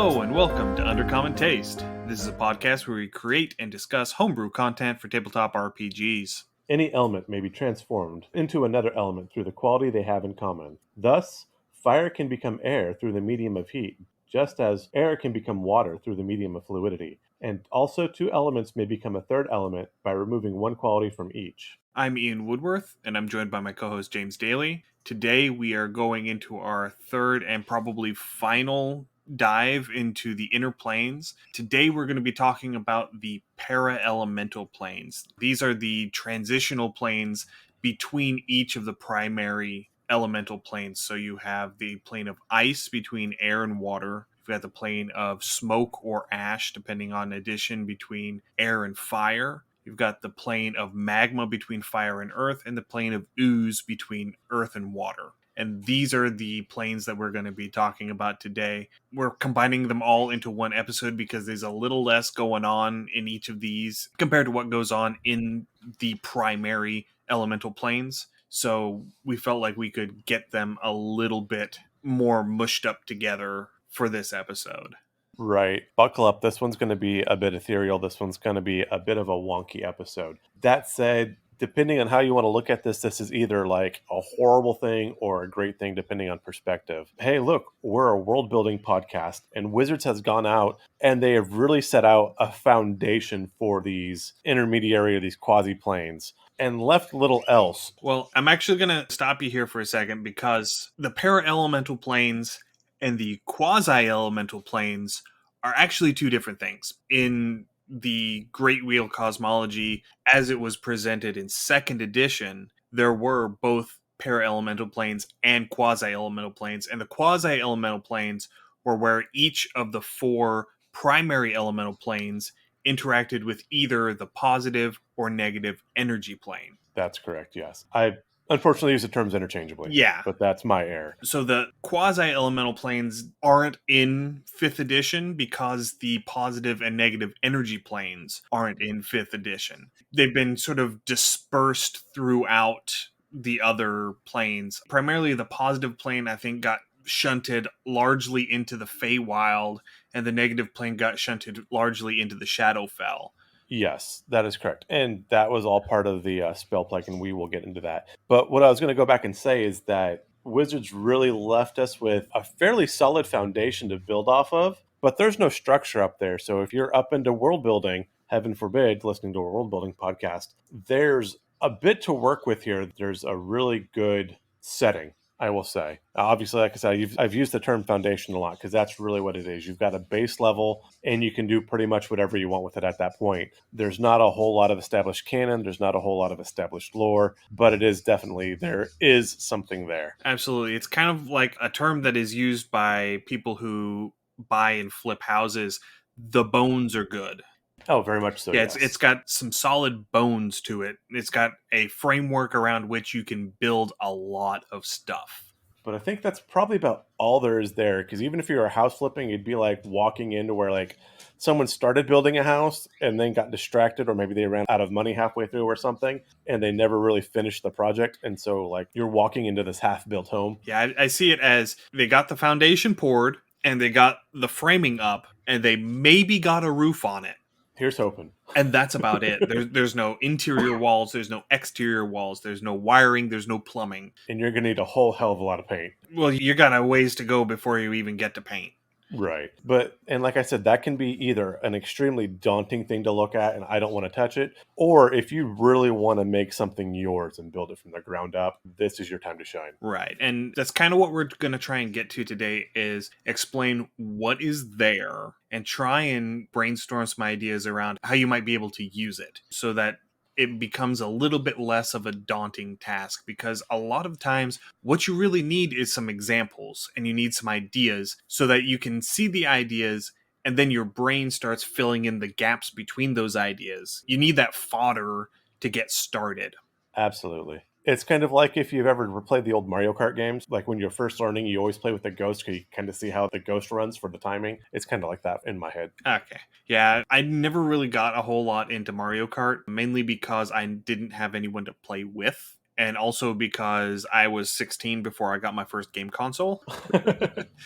Hello and welcome to Undercommon Taste. This is a podcast where we create and discuss homebrew content for tabletop RPGs. Any element may be transformed into another element through the quality they have in common. Thus, fire can become air through the medium of heat, just as air can become water through the medium of fluidity. And also, two elements may become a third element by removing one quality from each. I'm Ian Woodworth, and I'm joined by my co-host James Daly. Today we are going into our third and probably final dive into the inner planes. Today we're going to be talking about the Paraelemental Planes. These are the transitional planes between each of the primary elemental planes. So you have the plane of ice between air and water. You've got the plane of smoke or ash, depending on addition, between air and fire. You've got the plane of magma between fire and earth, and the plane of ooze between earth and water. And these are the planes that we're going to be talking about today. We're combining them all into one episode because there's a little less going on in each of these compared to what goes on in the primary elemental planes. So we felt like we could get them a little bit more mushed up together for this episode. Right. Buckle up. This one's going to be a bit ethereal. This one's going to be a bit of a wonky episode. That said, depending on how you want to look at this is either like a horrible thing or a great thing, depending on perspective. Hey, look, we're a world building podcast, and Wizards has gone out and they have really set out a foundation for these intermediary or these quasi planes and left little else. Well, I'm actually going to stop you here for a second because the Paraelemental Planes and the Quasielemental Planes are actually two different things. In the Great Wheel cosmology, as it was presented in 2nd edition, there were both Paraelemental Planes and Quasi-Elemental Planes, and the Quasi-Elemental Planes were where each of the 4 primary elemental planes interacted with either the positive or negative energy plane. That's correct, yes. I unfortunately use the terms interchangeably. Yeah. But that's my error. So the quasi-elemental planes aren't in 5th edition because the positive and negative energy planes aren't in 5th edition. They've been sort of dispersed throughout the other planes. Primarily the positive plane, I think, got shunted largely into the Feywild, and the negative plane got shunted largely into the Shadowfell. Yes, that is correct. And that was all part of the spell plague, and we will get into that. But what I was going to go back and say is that Wizards really left us with a fairly solid foundation to build off of, but there's no structure up there. So if you're up into world building, heaven forbid, listening to a world building podcast, there's a bit to work with here. There's a really good setting, I will say. Obviously, like I said, I've used the term foundation a lot because that's really what it is. You've got a base level and you can do pretty much whatever you want with it at that point. There's not a whole lot of established canon. There's not a whole lot of established lore, but it is definitely, there is something there. Absolutely. It's kind of like a term that is used by people who buy and flip houses. The bones are good. Oh, very much so. Yeah, yes. it's got some solid bones to it. It's got a framework around which you can build a lot of stuff. But I think that's probably about all there is there. Because even if you were house flipping, it'd be like walking into where like someone started building a house and then got distracted, or maybe they ran out of money halfway through or something, and they never really finished the project. And so like you're walking into this half-built home. Yeah, I see it as they got the foundation poured and they got the framing up and they maybe got a roof on it. Here's hoping. And that's about it. There's no interior walls. There's no exterior walls. There's no wiring. There's no plumbing. And you're going to need a whole hell of a lot of paint. Well, you got a ways to go before you even get to paint. Right. But, and like I said, that can be either an extremely daunting thing to look at and I don't want to touch it, or if you really want to make something yours and build it from the ground up, this is your time to shine. Right. And that's kind of what we're going to try and get to today is explain what is there and try and brainstorm some ideas around how you might be able to use it so that it becomes a little bit less of a daunting task, because a lot of times what you really need is some examples and you need some ideas so that you can see the ideas and then your brain starts filling in the gaps between those ideas. You need that fodder to get started. Absolutely. It's kind of like if you've ever played the old Mario Kart games, like when you're first learning, you always play with the ghost because you kind of see how the ghost runs for the timing. It's kind of like that in my head. Okay. Yeah, I never really got a whole lot into Mario Kart, mainly because I didn't have anyone to play with. and also because I was 16 before I got my first game console.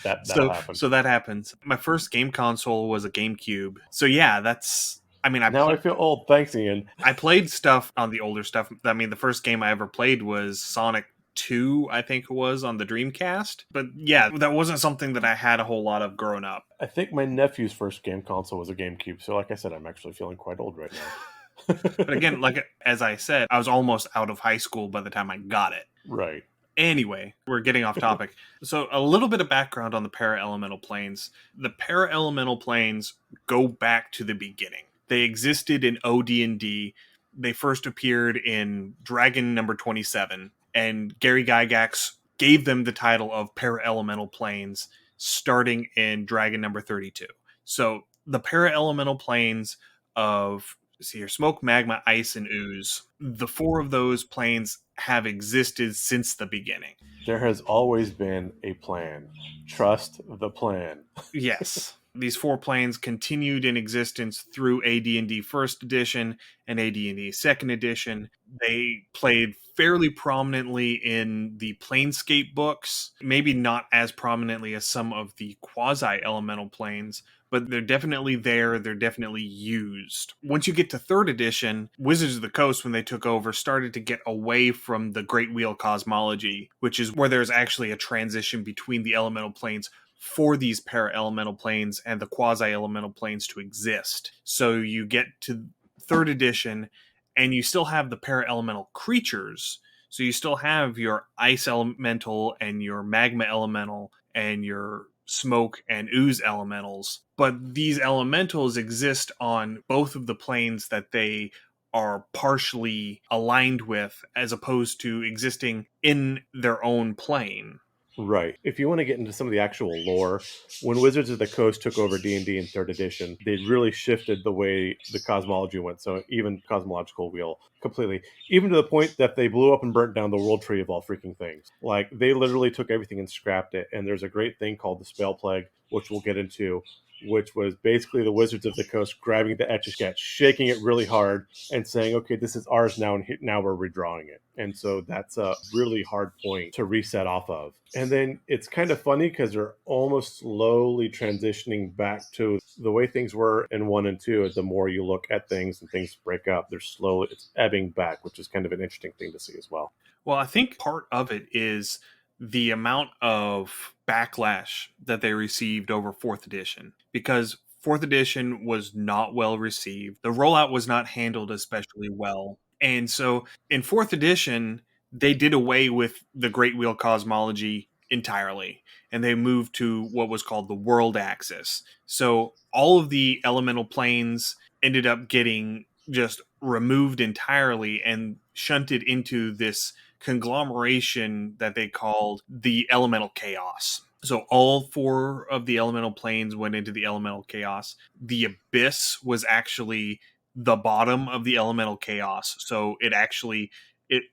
That'll happen. So that happens. My first game console was a GameCube. So yeah, that's. I mean, Now I feel old. Thanks, Ian. I played stuff on the older stuff. I mean, the first game I ever played was Sonic 2, I think it was, on the Dreamcast. But yeah, that wasn't something that I had a whole lot of growing up. I think my nephew's first game console was a GameCube. So, like I said, I'm actually feeling quite old right now. But again, like as I said, I was almost out of high school by the time I got it. Right. Anyway, we're getting off topic. So a little bit of background on the Paraelemental Planes. The Paraelemental Planes go back to the beginning. They existed in OD&D. They first appeared in Dragon number 27, and Gary Gygax gave them the title of Paraelemental Planes starting in Dragon number 32. So the Paraelemental Planes of smoke, magma, ice, and ooze. The four of those planes have existed since the beginning. There has always been a plan. Trust the plan. Yes. These four planes continued in existence through AD&D First Edition and AD&D Second Edition. They played fairly prominently in the Planescape books, maybe not as prominently as some of the quasi-elemental planes, but they're definitely there. They're definitely used. Once you get to third edition, Wizards of the Coast, when they took over, started to get away from the Great Wheel cosmology, which is where there's actually a transition between the elemental planes for these para-elemental planes and the quasi-elemental planes to exist. So you get to third edition, and you still have the para-elemental creatures. So you still have your ice elemental and your magma elemental and your smoke and ooze elementals, but these elementals exist on both of the planes that they are partially aligned with, as opposed to existing in their own plane. Right. If you want to get into some of the actual lore, when Wizards of the Coast took over D&D in 3rd edition, they really shifted the way the cosmology went. So even cosmological wheel completely, even to the point that they blew up and burnt down the world tree of all freaking things. Like, they literally took everything and scrapped it. And there's a great thing called the Spell Plague, which we'll get into, which was basically the Wizards of the Coast grabbing the Etch-a-Sketch, shaking it really hard, and saying, okay, this is ours now, and now we're redrawing it. And so that's a really hard point to reset off of. And then it's kind of funny because they're almost slowly transitioning back to the way things were in 1 and 2. The more you look at things and things break up, they're slowly, it's ebbing back, which is kind of an interesting thing to see as well. Well, I think part of it is the amount of backlash that they received over 4th edition, because 4th edition was not well received. The rollout was not handled especially well. And so in 4th edition, they did away with the Great Wheel cosmology entirely, and they moved to what was called the world axis. So all of the elemental planes ended up getting just removed entirely and shunted into this conglomeration that they called the elemental chaos. So all four of the elemental planes went into the elemental chaos. The abyss was actually the bottom of the elemental chaos. So it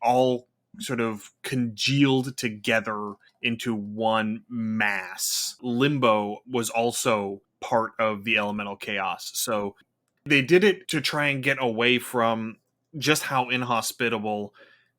all sort of congealed together into one mass. Limbo was also part of the elemental chaos. So they did it to try and get away from just how inhospitable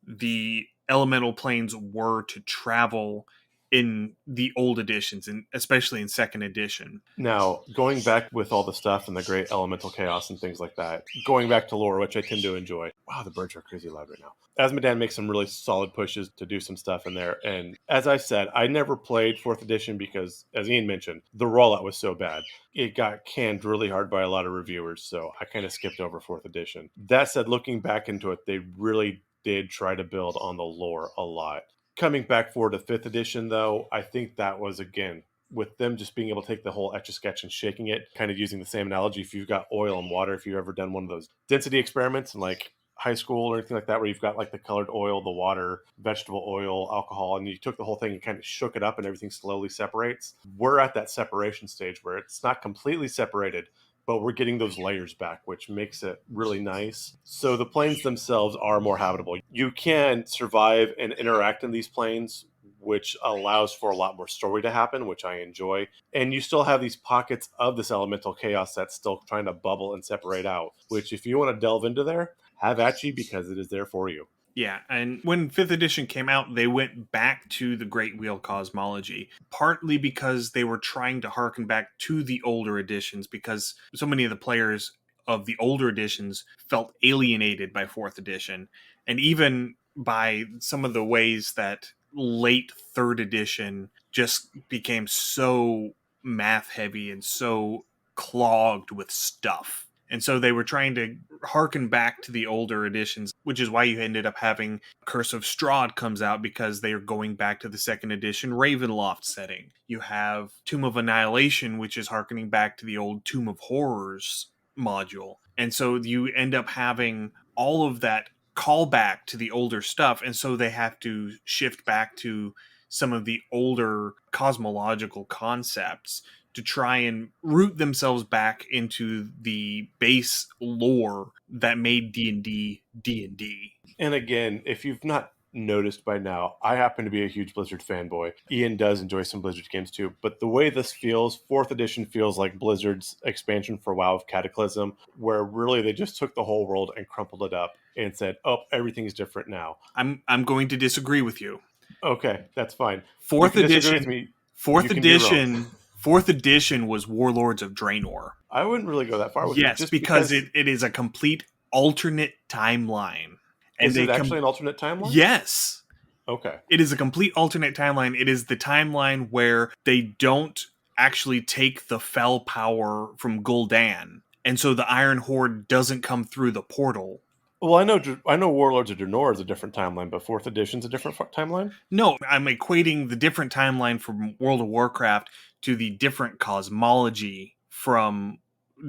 the elemental planes were to travel in the old editions, and especially in 2nd edition. Now, going back with all the stuff and the great elemental chaos and things like that, going back to lore, which I tend to enjoy. Wow, the birds are crazy loud right now. Asmodan makes some really solid pushes to do some stuff in there. And as I said, I never played 4th edition because, as Ian mentioned, the rollout was so bad. It got canned really hard by a lot of reviewers, so I kind of skipped over 4th edition. That said, looking back into it, they really did try to build on the lore a lot. Coming back forward to 5th edition, though, I think that was, again, with them just being able to take the whole Etch-a-Sketch and shaking it, kind of using the same analogy. If you've got oil and water, if you've ever done one of those density experiments in like high school or anything like that, where you've got like the colored oil, the water, vegetable oil, alcohol, and you took the whole thing and kind of shook it up and everything slowly separates. We're at that separation stage where it's not completely separated, but we're getting those layers back, which makes it really nice. So the planes themselves are more habitable. You can survive and interact in these planes, which allows for a lot more story to happen, which I enjoy. And you still have these pockets of this elemental chaos that's still trying to bubble and separate out, which if you want to delve into there, have at you, because it is there for you. Yeah, and when 5th edition came out, they went back to the Great Wheel cosmology, partly because they were trying to harken back to the older editions, because so many of the players of the older editions felt alienated by 4th edition, and even by some of the ways that late 3rd edition just became so math heavy and so clogged with stuff. And so they were trying to harken back to the older editions, which is why you ended up having Curse of Strahd comes out, because they are going back to the 2nd edition Ravenloft setting. You have Tomb of Annihilation, which is harkening back to the old Tomb of Horrors module. And so you end up having all of that callback to the older stuff, and so they have to shift back to some of the older cosmological concepts to try and root themselves back into the base lore that made D&D D&D. And again, if you've not noticed by now, I happen to be a huge Blizzard fanboy. Ian does enjoy some Blizzard games too, but the way this feels, 4th edition feels like Blizzard's expansion for WoW of Cataclysm, where really they just took the whole world and crumpled it up and said, oh, everything's different now. I'm going to disagree with you. Okay, that's fine. 4th You can disagree edition with me. Fourth You can be wrong. edition. 4th edition was Warlords of Draenor. I wouldn't really go that far with it. Yes, Just because it is a complete alternate timeline. And is it actually an alternate timeline? Yes. Okay. It is a complete alternate timeline. It is the timeline where they don't actually take the fell power from Gul'dan, and so the Iron Horde doesn't come through the portal. Well, I know Warlords of Draenor is a different timeline, but 4th edition's a different timeline? No, I'm equating the different timeline from World of Warcraft to the different cosmology from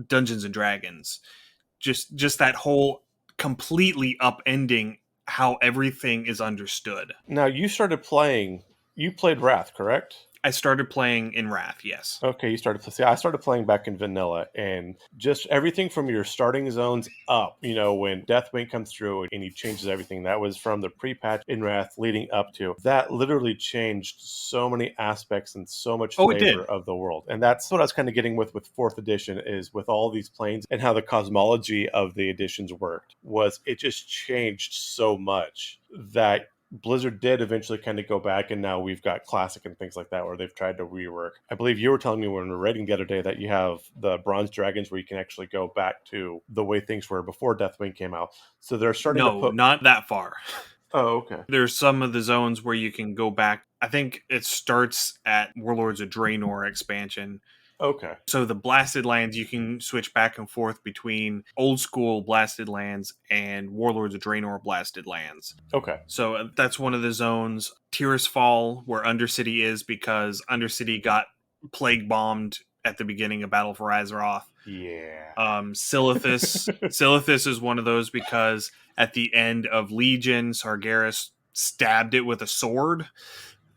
Dungeons and Dragons. Just that whole completely upending how everything is understood. Now, you played Wrath, correct? I started playing in Wrath, yes. Okay, I started playing back in vanilla, and just everything from your starting zones up, when Deathwing comes through and he changes everything, that was from the pre-patch in Wrath leading up to, that literally changed so many aspects and so much flavor of the world. And that's what I was kind of getting with 4th edition, is with all these planes and how the cosmology of the editions worked, was it just changed so much that Blizzard did eventually kind of go back, and now we've got Classic and things like that where they've tried to rework. I believe you were telling me when we were reading the other day that you have the Bronze Dragons where you can actually go back to the way things were before Deathwing came out. So they're starting to put... not that far. Oh, okay. There's some of the zones where you can go back. I think it starts at Warlords of Draenor expansion. Okay. So the Blasted Lands, you can switch back and forth between old school Blasted Lands and Warlords of Draenor Blasted Lands. Okay. So that's one of the zones. Tirisfal, where Undercity is, because Undercity got plague bombed at the beginning of Battle for Azeroth. Yeah. Silithus is one of those because at the end of Legion, Sargeras stabbed it with a sword.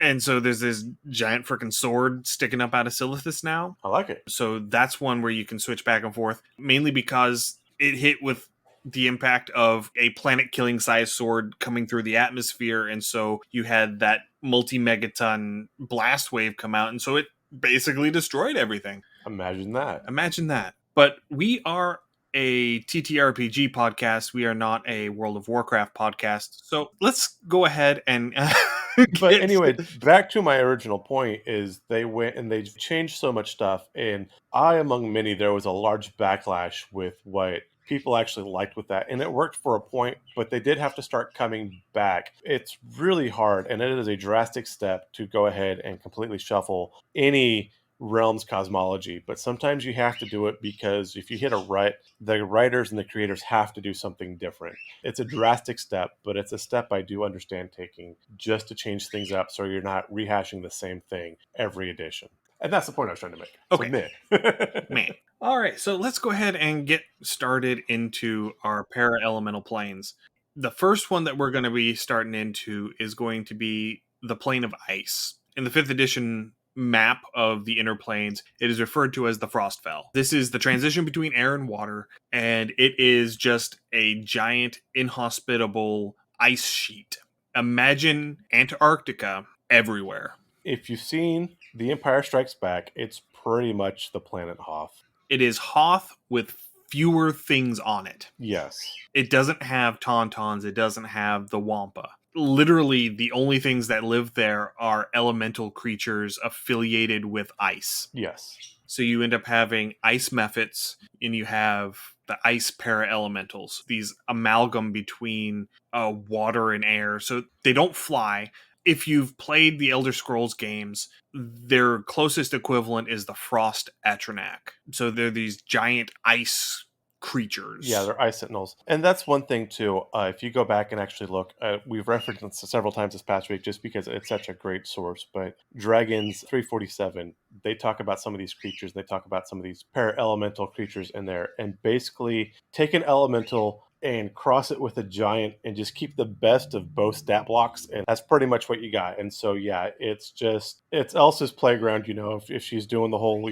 And so there's this giant freaking sword sticking up out of Silithus now. I like it. So that's one where you can switch back and forth, mainly because it hit with the impact of a planet-killing size sword coming through the atmosphere, and so you had that multi-megaton blast wave come out, and so it basically destroyed everything. Imagine that. But we are a TTRPG podcast. We are not a World of Warcraft podcast. So let's go ahead and... But anyway, back to my original point is they went and they changed so much stuff, and among many, there was a large backlash with what people actually liked with that, and it worked for a point, but they did have to start coming back. It's really hard, and it is a drastic step to go ahead and completely shuffle any realm's cosmology, but sometimes you have to do it because if you hit a rut, the writers and the creators have to do something different. It's a drastic step, but it's a step I do understand taking just to change things up so you're not rehashing the same thing every edition. And that's the point I was trying to make. Okay. Man. All right, so let's go ahead and get started into our Paraelemental Planes. The first one that we're going to be starting into is going to be the Plane of Ice. In the 5th edition map of the inner planes, it is referred to as the Frostfell. This is the transition between air and water, and it is just a giant, inhospitable ice sheet. Imagine Antarctica everywhere. If you've seen The Empire Strikes Back, it's pretty much the planet Hoth. It is Hoth with fewer things on it. Yes. It doesn't have tauntauns. It doesn't have the wampa. Literally, the only things that live there are elemental creatures affiliated with ice. Yes. So you end up having ice mephits, and you have the ice paraelementals, these amalgam between water and air. So they don't fly. If you've played the Elder Scrolls games, their closest equivalent is the Frost Atronach. So they're these giant ice creatures. Yeah, they're ice sentinels. And that's one thing, too. If you go back and actually look, we've referenced it several times this past week just because it's such a great source. But Dragons 347, they talk about some of these creatures. They talk about some of these para-elemental creatures in there. And basically take an elemental and cross it with a giant and just keep the best of both stat blocks. And that's pretty much what you got. And so, yeah, it's Elsa's playground, if she's doing the whole,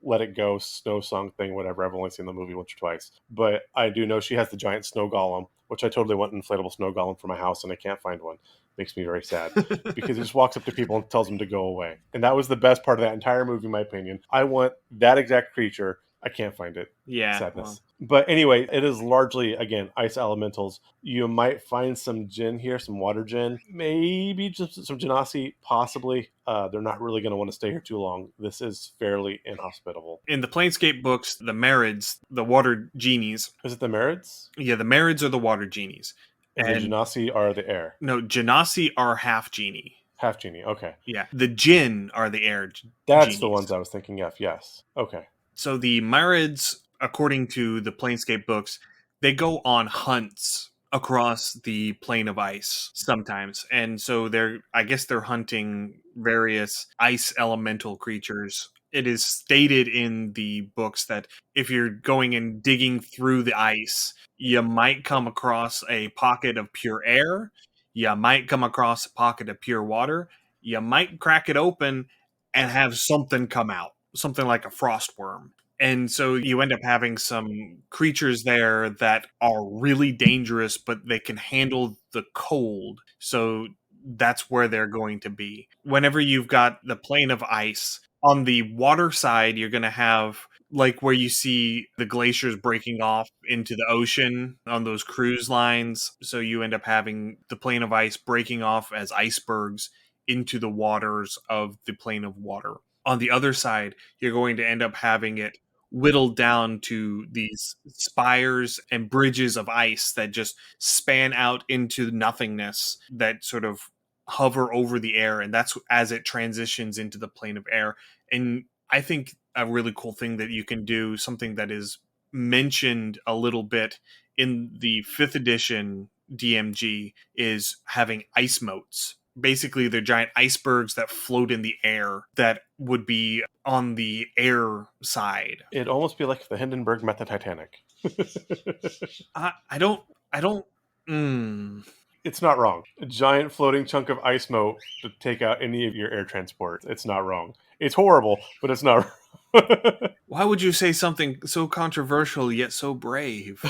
let it go snow song thing, whatever. I've only seen the movie once or twice. But I do know she has the giant snow golem, which I totally want an inflatable snow golem for my house, and I can't find one. Makes me very sad because he just walks up to people and tells them to go away. And that was the best part of that entire movie, in my opinion. I want that exact creature. I can't find it. Yeah. Sadness. Well. But anyway, it is largely, again, ice elementals. You might find some djinn here, some water djinn, maybe just some genasi, possibly. They're not really going to want to stay here too long. This is fairly inhospitable. In the Planescape books, the Myrids, the water genies. Is it the Myrids? Yeah, the Myrids are the water genies. And the genasi are the air. No, genasi are half genie. Half genie, okay. Yeah, the djinn are the air That's genies. the ones I was thinking of, yes. Okay. So the Myrids, according to the Planescape books, they go on hunts across the plane of ice sometimes. And so I guess they're hunting various ice elemental creatures. It is stated in the books that if you're going and digging through the ice, you might come across a pocket of pure air. You might come across a pocket of pure water. You might crack it open and have something come out. Something like a frost worm. And so you end up having some creatures there that are really dangerous, but they can handle the cold. So that's where they're going to be. Whenever you've got the plane of ice, on the water side, you're going to have like where you see the glaciers breaking off into the ocean on those cruise lines. So you end up having the plane of ice breaking off as icebergs into the waters of the plane of water. On the other side, you're going to end up having it whittled down to these spires and bridges of ice that just span out into nothingness that sort of hover over the air. And that's as it transitions into the plane of air. And I think a really cool thing that you can do, something that is mentioned a little bit in the 5th edition DMG, is having ice moats. Basically, they're giant icebergs that float in the air that would be on the air side. It'd almost be like if the Hindenburg met the Titanic. I don't. It's not wrong. A giant floating chunk of ice moat to take out any of your air transport. It's not wrong. It's horrible, but it's not Why would you say something so controversial yet so brave?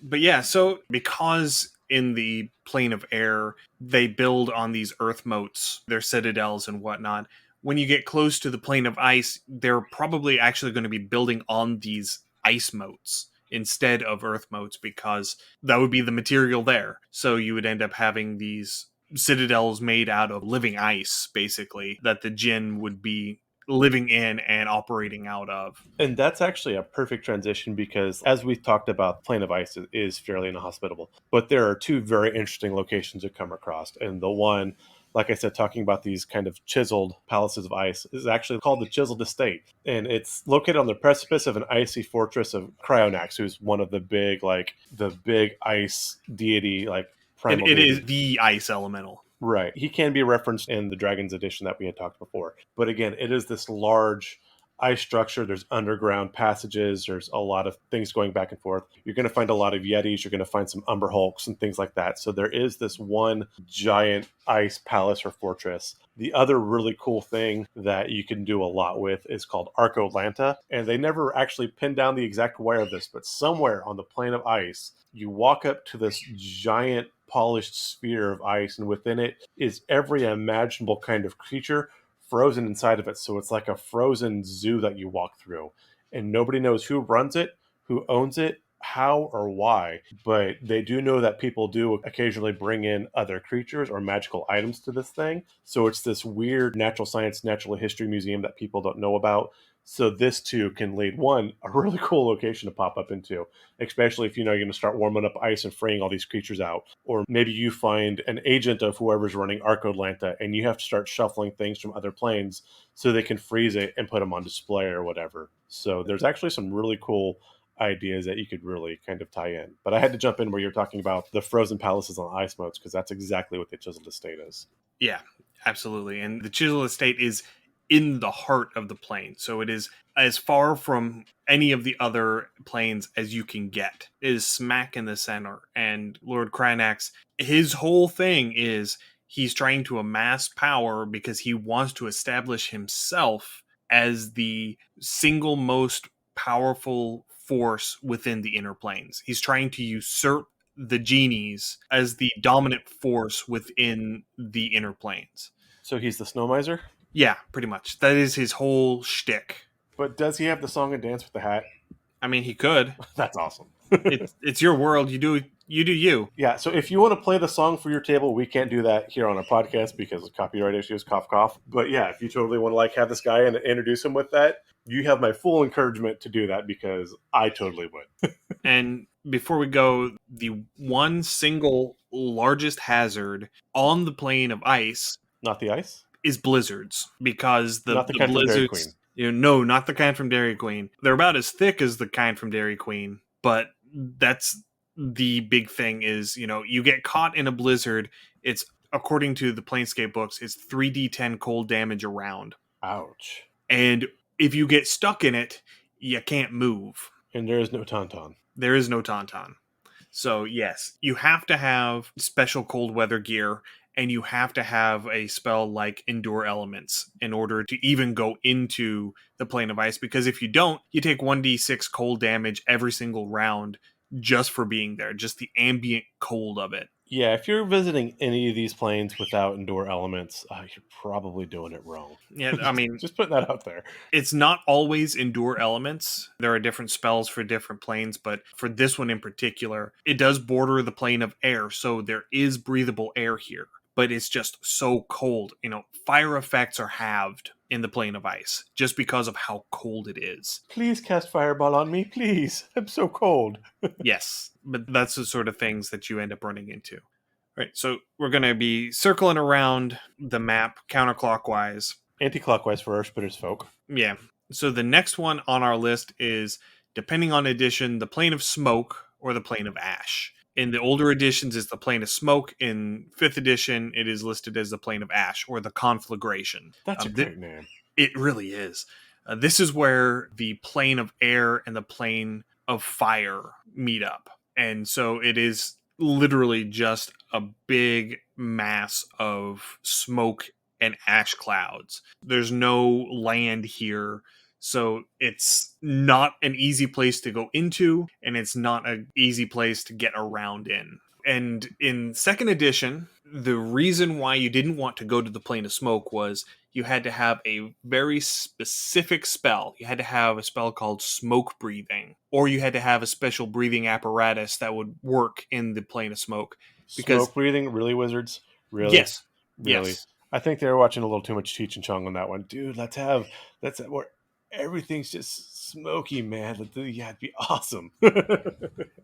But yeah, so because in the plane of air, they build on these earth moats, their citadels and whatnot. When you get close to the plane of ice, they're probably actually going to be building on these ice moats instead of earth moats because that would be the material there. So you would end up having these citadels made out of living ice, basically, that the djinn would be living in and operating out of. And that's actually a perfect transition because, as we've talked about, Plane of Ice is fairly inhospitable. But there are two very interesting locations to come across. And the one, like I said, talking about these kind of chiseled palaces of ice, is actually called the Chisel Estate. And it's located on the precipice of an icy fortress of Cryonax, who's one of the big ice deity, primal It deity. is the ice elemental. Right. He can be referenced in the Dragons edition that we had talked before. But again, it is this large ice structure. There's underground passages. There's a lot of things going back and forth. You're going to find a lot of Yetis. You're going to find some Umber Hulks and things like that. So there is this one giant ice palace or fortress. The other really cool thing that you can do a lot with is called Arcolanta. And they never actually pinned down the exact where of this, but somewhere on the plane of ice, you walk up to this giant polished sphere of ice, and within it is every imaginable kind of creature frozen inside of it. So it's like a frozen zoo that you walk through, and nobody knows who runs it, who owns it, how or why, but they do know that people do occasionally bring in other creatures or magical items to this thing. So it's this weird natural science, natural history museum that people don't know about. So this too can lead one a really cool location to pop up into, especially if you know you're going to start warming up ice and freeing all these creatures out. Or maybe you find an agent of whoever's running Arcodlanta and you have to start shuffling things from other planes so they can freeze it and put them on display or whatever. So there's actually some really cool ideas that you could really kind of tie in. But I had to jump in where you're talking about the frozen palaces on ice modes, because that's exactly what the Chisel Estate is. Yeah, absolutely. And the Chisel Estate is in the heart of the plane. So it is as far from any of the other planes as you can get. It is smack in the center. And Lord Krynax, his whole thing is he's trying to amass power because he wants to establish himself as the single most powerful force within the inner planes. He's trying to usurp the genies as the dominant force within the inner planes. So he's the Snow Miser? Yeah, pretty much. That is his whole shtick. But does he have the song and dance with the hat? I mean, he could. That's awesome. It's your world. You do you. Yeah, so if you want to play the song for your table, we can't do that here on our podcast because of copyright issues, cough, cough. But yeah, if you totally want to like have this guy and introduce him with that, you have my full encouragement to do that because I totally would. And before we go, the one single largest hazard on the plane of ice Not the ice? is blizzards, because Not the kind from Dairy blizzards. Queen. No, not the kind from Dairy Queen. They're about as thick as the kind from Dairy Queen, but that's the big thing is, you get caught in a blizzard. It's, according to the Planescape books, it's 3d10 cold damage around. Ouch. And if you get stuck in it, you can't move. And there is no Tauntaun. There is no Tauntaun. So yes, you have to have special cold weather gear, and you have to have a spell like Endure Elements in order to even go into the plane of ice, because if you don't, you take 1d6 cold damage every single round just for being there, just the ambient cold of it. Yeah, if you're visiting any of these planes without Endure Elements, you're probably doing it wrong. Yeah, I mean, just putting that out there. It's not always Endure Elements. There are different spells for different planes, but for this one in particular, it does border the plane of air, so there is breathable air here. But it's just so cold. Fire effects are halved in the plane of ice just because of how cold it is. Please cast Fireball on me, please. I'm so cold. Yes, but that's the sort of things that you end up running into. All right, so we're going to be circling around the map counterclockwise. Anti-clockwise for our Spitters folk. Yeah. So the next one on our list is, depending on edition, the plane of smoke or the plane of ash. In the older editions, it's the plane of smoke. In 5th edition, it is listed as the plane of ash or the conflagration. That's a great name. It really is. This is where the plane of air and the plane of fire meet up. And so it is literally just a big mass of smoke and ash clouds. There's no land here. So it's not an easy place to go into, and it's not an easy place to get around in. And in 2nd edition, the reason why you didn't want to go to the plane of smoke was you had to have a very specific spell. You had to have a spell called smoke breathing, or you had to have a special breathing apparatus that would work in the plane of smoke. Because smoke breathing, really, wizards? Really? Yes. Really? Yes. I think they were watching a little too much Cheech and Chong on that one. Dude, let's have where everything's just smoky, man. Yeah, it'd be awesome.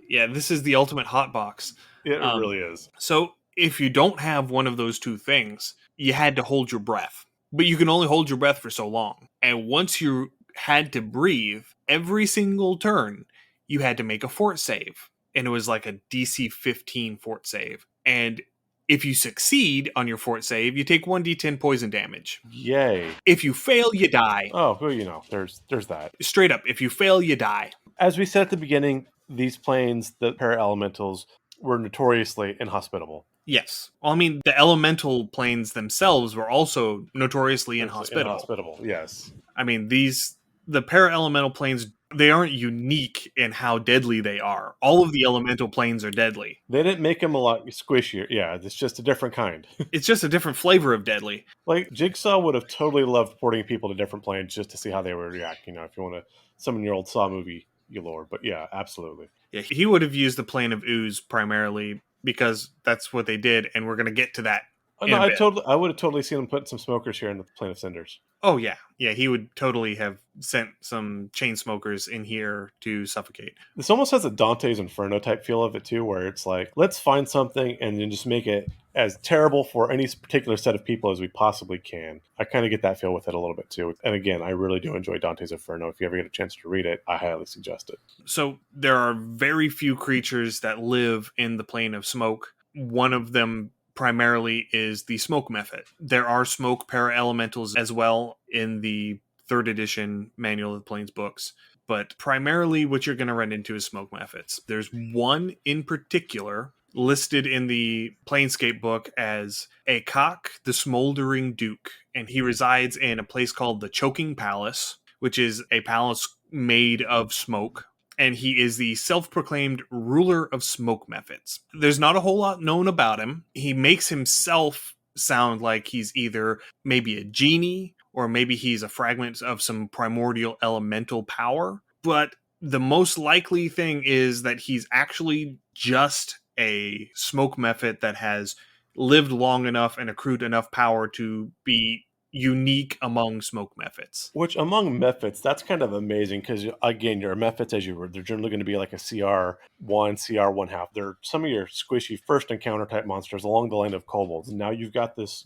Yeah, this is the ultimate hot box. It really is. So if you don't have one of those two things, you had to hold your breath. But you can only hold your breath for so long. And once you had to breathe, every single turn, you had to make a fort save. And it was like a DC 15 fort save. And if you succeed on your fort save, you take 1d10 poison damage. Yay. If you fail, you die. Oh, well, there's that. Straight up, if you fail, you die. As we said at the beginning, these planes, the Paraelementals, were notoriously inhospitable. Yes. Well, I mean, the elemental planes themselves were also notoriously inhospitable. Inhospitable, yes. I mean, the Paraelemental planes, they aren't unique in how deadly they are. All of the elemental planes are deadly. They didn't make them a lot squishier. Yeah, it's just a different kind. It's just a different flavor of deadly. Like, Jigsaw would have totally loved porting people to different planes just to see how they would react, if you want to summon your old Saw movie you Lord. But yeah, absolutely. Yeah, he would have used the plane of Ooze primarily because that's what they did, and we're going to get to that Oh, in no, a bit. I would have totally seen him put some smokers here in the Plane of Cinders. Oh yeah, yeah, he would totally have sent some chain smokers in here to suffocate. This almost has a Dante's Inferno type feel of it too, where it's like, let's find something and then just make it as terrible for any particular set of people as we possibly can. I kind of get that feel with it a little bit too. And again, I really do enjoy Dante's Inferno. If you ever get a chance to read it, I highly suggest it. So there are very few creatures that live in the plane of smoke. One of them primarily is the smoke method. There are smoke para-elementals as well in the third edition Manual of the Planes books, but primarily what you're going to run into is smoke methods. There's one in particular listed in the Planescape book as Akak, the Smoldering Duke, and he resides in a place called the Choking Palace, which is a palace made of smoke, and he is the self-proclaimed ruler of smoke methods. There's not a whole lot known about him. He makes himself sound like he's either maybe a genie or maybe he's a fragment of some primordial elemental power, but the most likely thing is that he's actually just a smoke method that has lived long enough and accrued enough power to be unique among smoke methods. Which among methods, that's kind of amazing because again, your methods as you were, they're generally going to be like a CR1, CR1 half. They're some of your squishy first encounter type monsters along the line of kobolds. And now you've got this,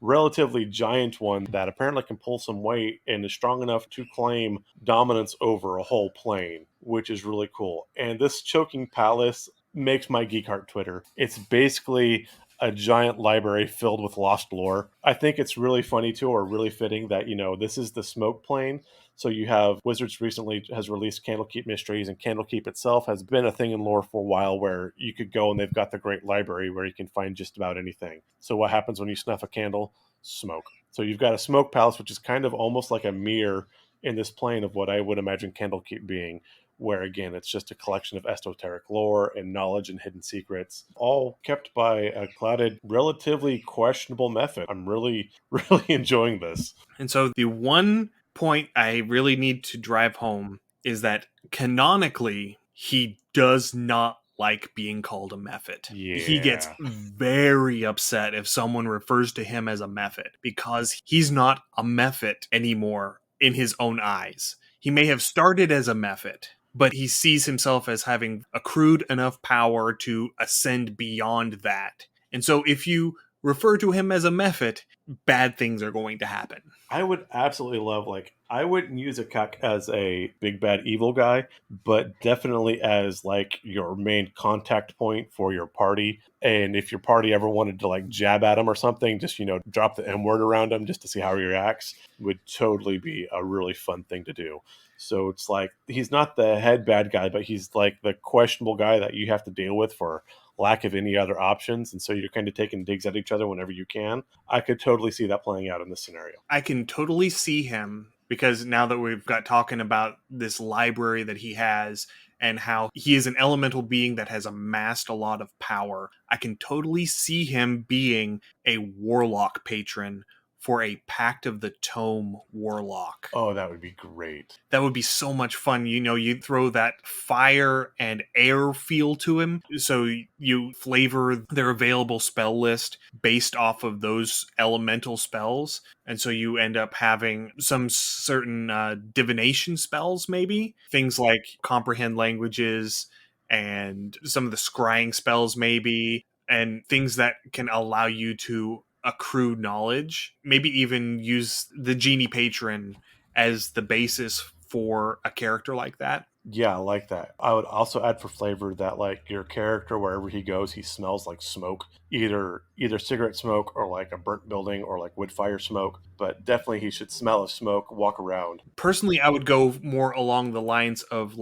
relatively giant one that apparently can pull some weight and is strong enough to claim dominance over a whole plane, which is really cool. And this choking palace makes my geek heart twitter. It's basically a giant library filled with lost lore. I think it's really funny too, or really fitting that, this is the smoke plane. So you have Wizards recently has released Candlekeep Mysteries, and Candlekeep itself has been a thing in lore for a while where you could go and they've got the great library where you can find just about anything. So what happens when you snuff a candle? Smoke. So you've got a smoke palace, which is kind of almost like a mirror in this plane of what I would imagine Candlekeep being, where again it's just a collection of esoteric lore and knowledge and hidden secrets, all kept by a clouded, relatively questionable method. I'm really, really enjoying this. And so the one point I really need to drive home is that canonically, he does not like being called a method. He gets Yeah. very upset if someone refers to him as a method because he's not a method anymore in his own eyes. He may have started as a method, but he sees himself as having accrued enough power to ascend beyond that. And so if you refer to him as a method, bad things are going to happen. I would absolutely love, I wouldn't use a cuck as a big bad evil guy, but definitely as your main contact point for your party. And if your party ever wanted to jab at him or something, just, drop the M word around him just to see how he reacts would totally be a really fun thing to do. So it's he's not the head bad guy, but he's the questionable guy that you have to deal with for lack of any other options. And so you're kind of taking digs at each other whenever you can. I could totally see that playing out in this scenario. I can totally see him because now that we've got talking about this library that he has and how he is an elemental being that has amassed a lot of power, I can totally see him being a Warlock Patron for a Pact of the Tome Warlock. Oh, that would be great. That would be so much fun. You throw that fire and air feel to him. So you flavor their available spell list based off of those elemental spells. And so you end up having some certain divination spells, maybe. Things like comprehend languages and some of the scrying spells, maybe. And things that can allow you to accrue knowledge. Maybe even use the Genie Patron as the basis for a character like that. Yeah, I like that. I would also add for flavor that your character wherever he goes, he smells like smoke, either cigarette smoke or a burnt building or wood fire smoke. But definitely he should smell of smoke, walk around. Personally, I would go more along the lines of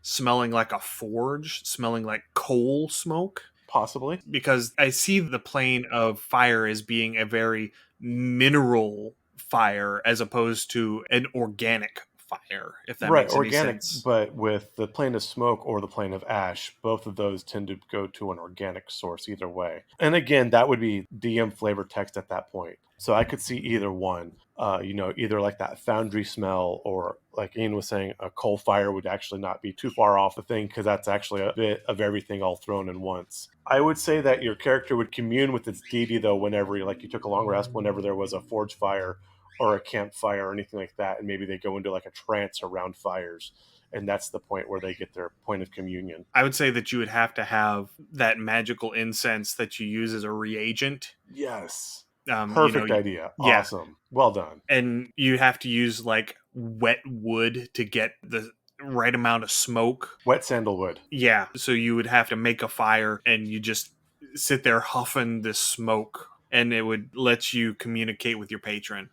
smelling like a forge, smelling like coal smoke. Possibly. Because I see the plane of fire as being a very mineral fire as opposed to an organic fire, if that Right, makes any organic, sense. but with the plane of smoke or the plane of ash, both of those tend to go to an organic source either way. And again, that would be DM flavor text at that point. So I could see either one. Either like that foundry smell, or like Ian was saying, a coal fire would actually not be too far off the thing, because that's actually a bit of everything all thrown in once. I would say that your character would commune with its deity, though, whenever you took a long rest, whenever there was a forge fire or a campfire or anything like that, and maybe they go into like a trance around fires, and that's the point where they get their point of communion. I would say that you would have to have that magical incense that you use as a reagent. Yes. You know, Perfect idea. yeah, Awesome. Well done. and you have to use like wet wood to get the right amount of smoke. Wet sandalwood. Yeah, so you would have to make a fire and you just sit there huffing this smoke, and it would let you communicate with your patron.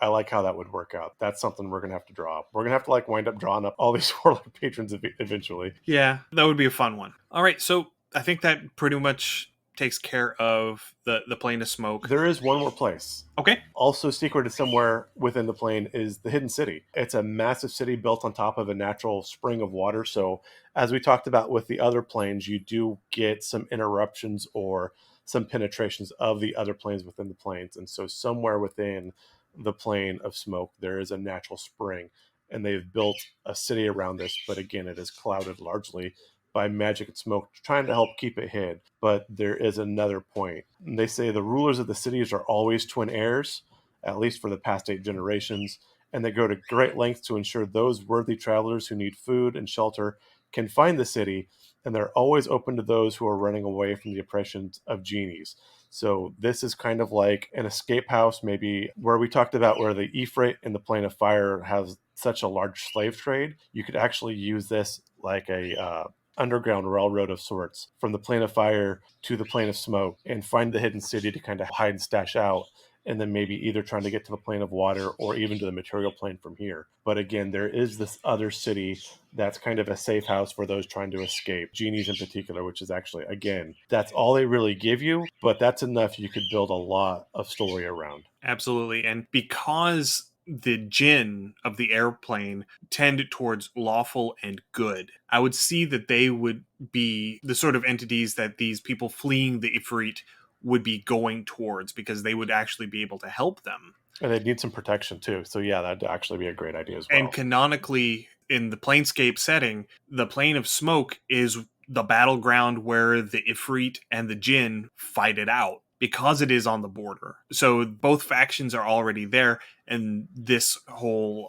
I like how that would work out. That's something we're gonna have to draw up. We're gonna have to like wind up drawing up all these warlock patrons eventually. Yeah, that would be a fun one. All right, so I think that pretty much takes care of the plane of smoke. There is one more place. Okay. Also secreted somewhere within the plane is the Hidden City. It's a massive city built on top of a natural spring of water. So, as we talked about with the other planes, you do get some interruptions or some penetrations of the other planes within the planes. And so, somewhere within the plane of smoke, there is a natural spring. And they've built a city around this. But again, it is clouded largely by magic and smoke, trying to help keep it hid. But there is another point. And they say the rulers of the cities are always twin heirs, at least for the past 8 generations, and they go to great lengths to ensure those worthy travelers who need food and shelter can find the city, and they're always open to those who are running away from the oppressions of genies. So this is kind of like an escape house, maybe where we talked about where the Ifrit in the Plane of Fire has such a large slave trade. You could actually use this like a underground railroad of sorts from the Plane of Fire to the Plane of Smoke, and find the hidden city to kind of hide and stash out, and then maybe either trying to get to the Plane of Water or even to the material plane from here. But again, there is this other city that's kind of a safe house for those trying to escape, genies in particular, which is actually, again, that's all they really give you, but that's enough you could build a lot of story around. Absolutely. And because the jinn of the airplane tend towards lawful and good, I would see that they would be the sort of entities that these people fleeing the Ifrit would be going towards, because they would actually be able to help them. And they need some protection too. So yeah, that'd actually be a great idea as well. And canonically, in the planescape setting, the plane of smoke is the battleground where the Ifrit and the jinn fight it out, because it is on the border. So both factions are already there, and this whole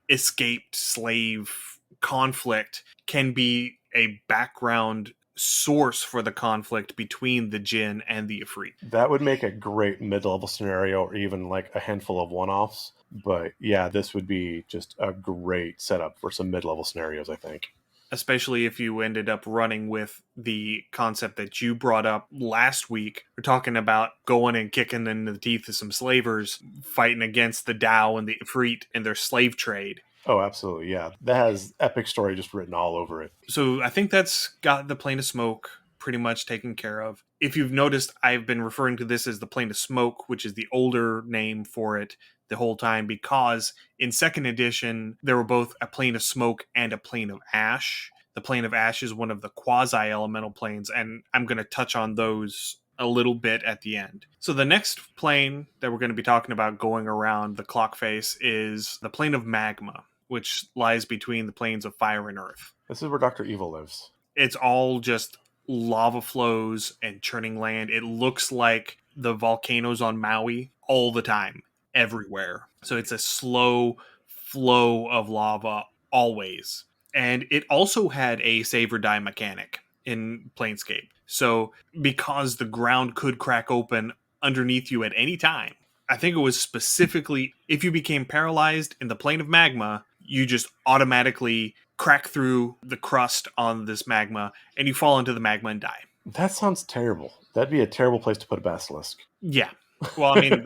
escaped slave conflict can be a background source for the conflict between the jinn and the Ifrit. That would make a great mid-level scenario, or even like a handful of one-offs. But yeah, this would be just a great setup for some mid-level scenarios, I think. Especially if you ended up running with the concept that you brought up last week. We're talking about going and kicking in the teeth of some slavers, fighting against the Tao and the Ifrit and their slave trade. Oh, absolutely, yeah. That has epic story just written all over it. So I think that's got the Plane of Smoke pretty much taken care of. If you've noticed, I've been referring to this as the Plane of Smoke, which is the older name for it the whole time, because in second edition, there were both a Plane of Smoke and a Plane of Ash. The Plane of Ash is one of the Quasielemental Planes, and I'm going to touch on those a little bit at the end. So the next plane that we're going to be talking about going around the clock face is the Plane of Magma, which lies between the planes of fire and earth. This is where Dr. Evil lives. It's all just lava flows and churning land. It looks like the volcanoes on Maui all the time, everywhere. So it's a slow flow of lava always. And it also had a save or die mechanic in Planescape. So because the ground could crack open underneath you at any time, I think it was specifically if you became paralyzed in the plane of magma, you just automatically crack through the crust on this magma and you fall into the magma and die. That sounds terrible. That'd be a terrible place to put a basilisk. Yeah. Well, I mean,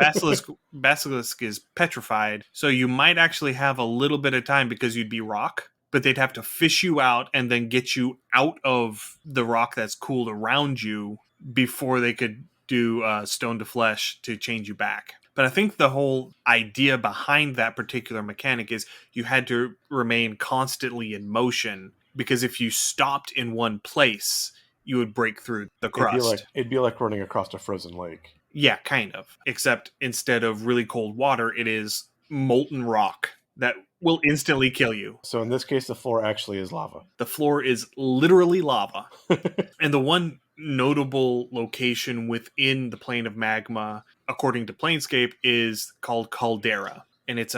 basilisk is petrified, so you might actually have a little bit of time because you'd be rock, but they'd have to fish you out and then get you out of the rock that's cooled around you before they could do stone to flesh to change you back. But I think the whole idea behind that particular mechanic is you had to remain constantly in motion, because if you stopped in one place, you would break through the crust. It'd be like running across a frozen lake. Yeah, kind of. Except instead of really cold water, it is molten rock that will instantly kill you. So in this case, the floor actually is lava. The floor is literally lava. And the one notable location within the plane of magma, according to Planescape, is called Caldera. And it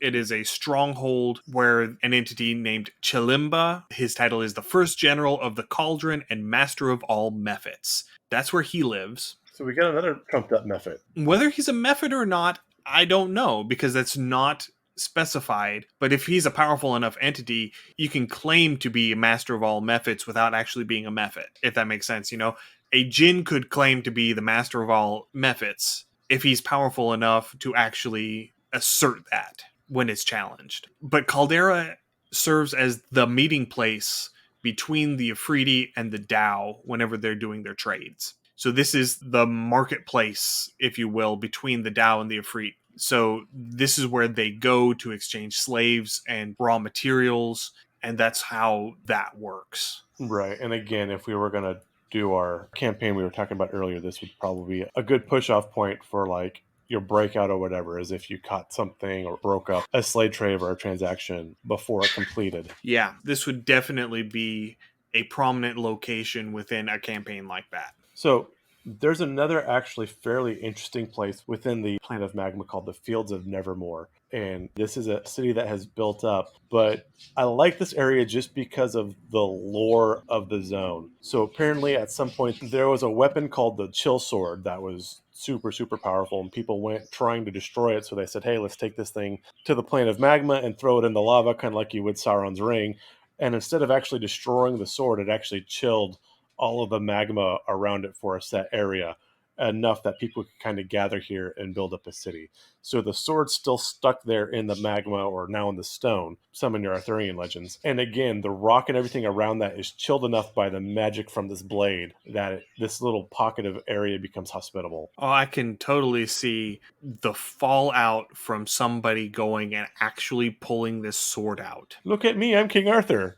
is a stronghold where an entity named Chilimba, his title is the first general of the Cauldron and master of all Mephits. That's where he lives. So we got another trumped up Mephit. Whether he's a Mephit or not, I don't know, because that's not specified. But if he's a powerful enough entity, you can claim to be a master of all Mephits without actually being a Mephit, if that makes sense. You know, a Jinn could claim to be the master of all Mephits if he's powerful enough to actually assert that when it's challenged. But Caldera serves as the meeting place between the Afridi and the Dao whenever they're doing their trades. So this is the marketplace, if you will, between the Dao and the Ifrit. So this is where they go to exchange slaves and raw materials, and that's how that works. Right. And again, if we were going to do our campaign we were talking about earlier, this would probably be a good push-off point for like your breakout or whatever, as if you caught something or broke up a slave trade or a transaction before it completed. Yeah, this would definitely be a prominent location within a campaign like that. So there's another actually fairly interesting place within the plane of magma called the Fields of Nevermore. And this is a city that has built up, but I like this area just because of the lore of the zone. So apparently at some point there was a weapon called the Chill Sword that was super, super powerful, and people went trying to destroy it. So they said, hey, let's take this thing to the plane of magma and throw it in the lava, kind of like you would Sauron's ring. And instead of actually destroying the sword, it actually chilled all of the magma around it for a set area, enough that people could kind of gather here and build up a city. So the sword's still stuck there in the magma, or now in the stone, some in your Arthurian legends. And again, the rock and everything around that is chilled enough by the magic from this blade that this little pocket of area becomes hospitable. Oh, I can totally see the fallout from somebody going and actually pulling this sword out. Look at me, I'm King Arthur.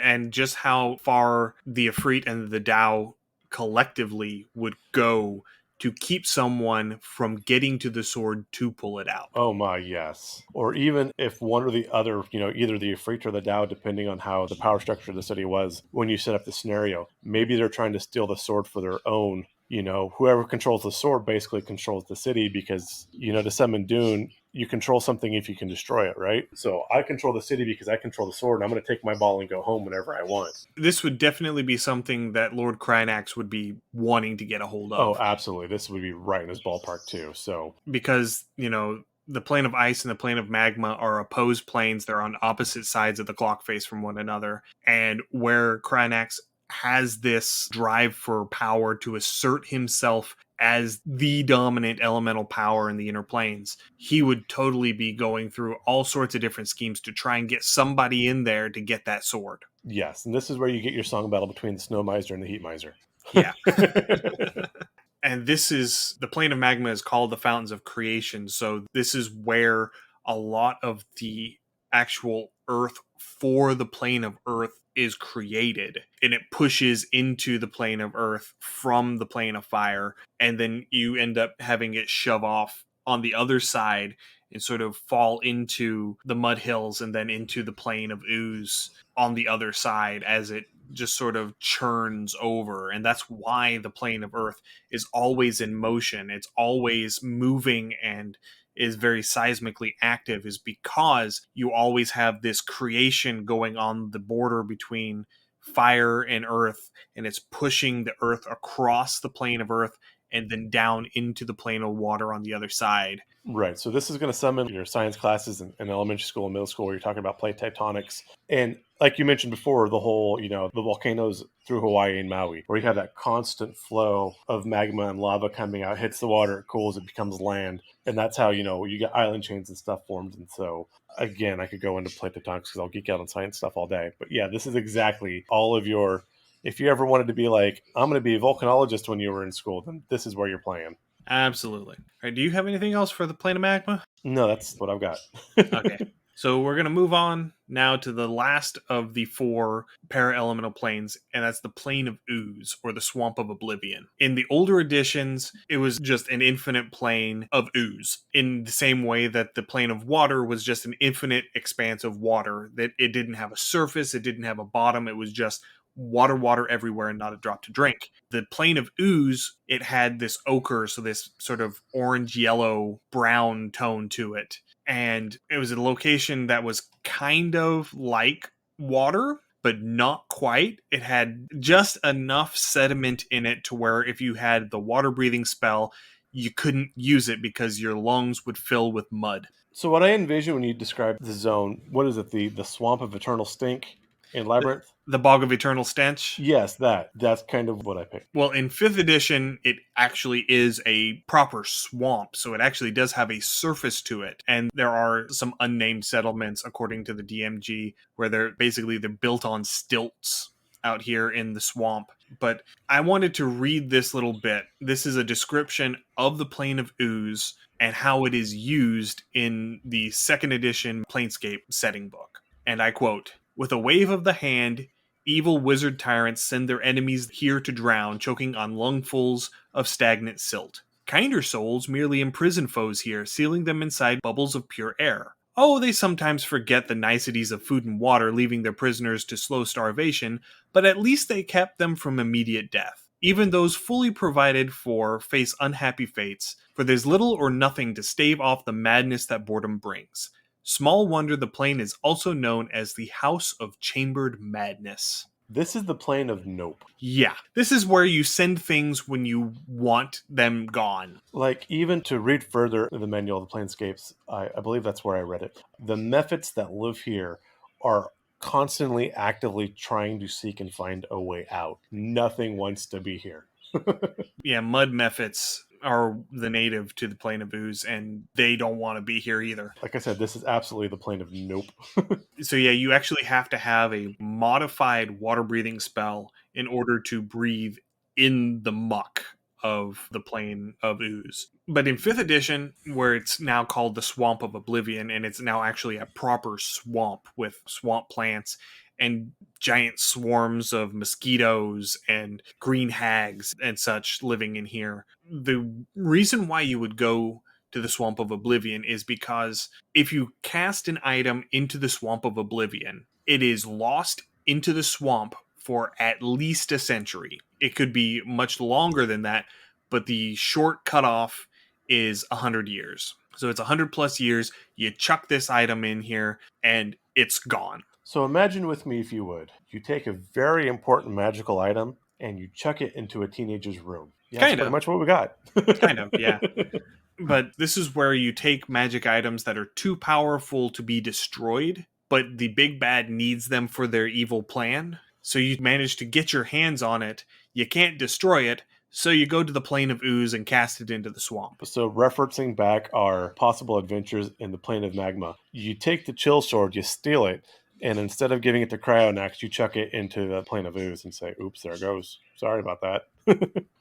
And just how far the Ifrit and the Dao collectively would go to keep someone from getting to the sword to pull it out. Oh my, yes. Or even if one or the other, either the Ifrit or the Dao, depending on how the power structure of the city was when you set up the scenario, maybe they're trying to steal the sword for their own. Whoever controls the sword basically controls the city, because, to summon Dune, you control something if you can destroy it, right? So I control the city because I control the sword, and I'm going to take my ball and go home whenever I want. This would definitely be something that Lord Krynax would be wanting to get a hold of. Oh, absolutely. This would be right in his ballpark too. So because, the plane of ice and the plane of magma are opposed planes. They're on opposite sides of the clock face from one another. And where Krynax has this drive for power to assert himself as the dominant elemental power in the inner planes, he would totally be going through all sorts of different schemes to try and get somebody in there to get that sword. Yes, and this is where you get your song battle between the Snow Miser and the Heat Miser. Yeah. And this is, the plane of magma is called the Fountains of Creation, so this is where a lot of the actual earth for the plane of earth is created, and it pushes into the plane of earth from the plane of fire, and then you end up having it shove off on the other side and sort of fall into the mud hills and then into the plane of ooze on the other side as it just sort of churns over. And that's why the plane of earth is always in motion. It's always moving and is very seismically active, is because you always have this creation going on the border between fire and earth, and it's pushing the earth across the plane of earth and then down into the plane of water on the other side. Right. So this is going to summon your science classes in elementary school and middle school where you're talking about plate tectonics. And like you mentioned before, the whole, the volcanoes through Hawaii and Maui, where you have that constant flow of magma and lava coming out, hits the water, it cools, it becomes land. And that's how, you get island chains and stuff formed. And so, again, I could go into plate tectonics because I'll geek out on science stuff all day. But yeah, this is exactly all of your, if you ever wanted to be like, I'm going to be a volcanologist when you were in school, then this is where you're playing. Absolutely. All right, do you have anything else for the plane of magma? No, that's what I've got. Okay. So we're going to move on now to the last of the four paraelemental planes, and that's the plane of Ooze, or the swamp of oblivion. In the older editions, it was just an infinite plane of ooze, in the same way that the plane of water was just an infinite expanse of water, that it didn't have a surface, it didn't have a bottom, it was just water everywhere and not a drop to drink. The plane of ooze, it had this ochre, so this sort of orange yellow brown tone to it, and it was a location that was kind of like water, but not quite. It had just enough sediment in it to where if you had the water breathing spell, you couldn't use it because your lungs would fill with mud. So what I envision when you describe the zone, what is it? The swamp of eternal stink in Labyrinth? The Bog of Eternal Stench. Yes, that's kind of what I picked. Well, in 5th edition, it actually is a proper swamp, so it actually does have a surface to it. And there are some unnamed settlements, according to the DMG, where they're built on stilts out here in the swamp. But I wanted to read this little bit. This is a description of the plane of Ooze and how it is used in the 2nd edition Planescape setting book. And I quote, "With a wave of the hand, evil wizard tyrants send their enemies here to drown, choking on lungfuls of stagnant silt. Kinder souls merely imprison foes here, sealing them inside bubbles of pure air. Oh, they sometimes forget the niceties of food and water, leaving their prisoners to slow starvation, but at least they kept them from immediate death. Even those fully provided for face unhappy fates, for there's little or nothing to stave off the madness that boredom brings. Small wonder the plane is also known as the House of Chambered Madness." This is the plane of nope. Yeah, this is where you send things when you want them gone. Like, even to read further the manual of the Planescapes, I believe that's where I read it. The Mephits that live here are constantly actively trying to seek and find a way out. Nothing wants to be here. Yeah, mud mephits are the native to the plane of ooze, and they don't want to be here either. Like I said, this is absolutely the plane of nope. So yeah, you actually have to have a modified water breathing spell in order to breathe in the muck of the plane of ooze. But in 5th edition, where it's now called the Swamp of Oblivion, and it's now actually a proper swamp with swamp plants and giant swarms of mosquitoes and green hags and such living in here. The reason why you would go to the Swamp of Oblivion is because if you cast an item into the Swamp of Oblivion, it is lost into the swamp for at least a century. It could be much longer than that, but the short cutoff is 100 years. So it's 100 plus years. You chuck this item in here, and it's gone. So imagine with me, if you would, you take a very important magical item and you chuck it into a teenager's room. Yeah, that's pretty much what we got. Kind of, yeah. But this is where you take magic items that are too powerful to be destroyed, but the big bad needs them for their evil plan. So you manage to get your hands on it. You can't destroy it, so you go to the plane of ooze and cast it into the swamp. So referencing back our possible adventures in the plane of magma, you take the chill sword, you steal it, and instead of giving it to Cryonax, you chuck it into the plane of ooze and say, oops, there it goes. Sorry about that.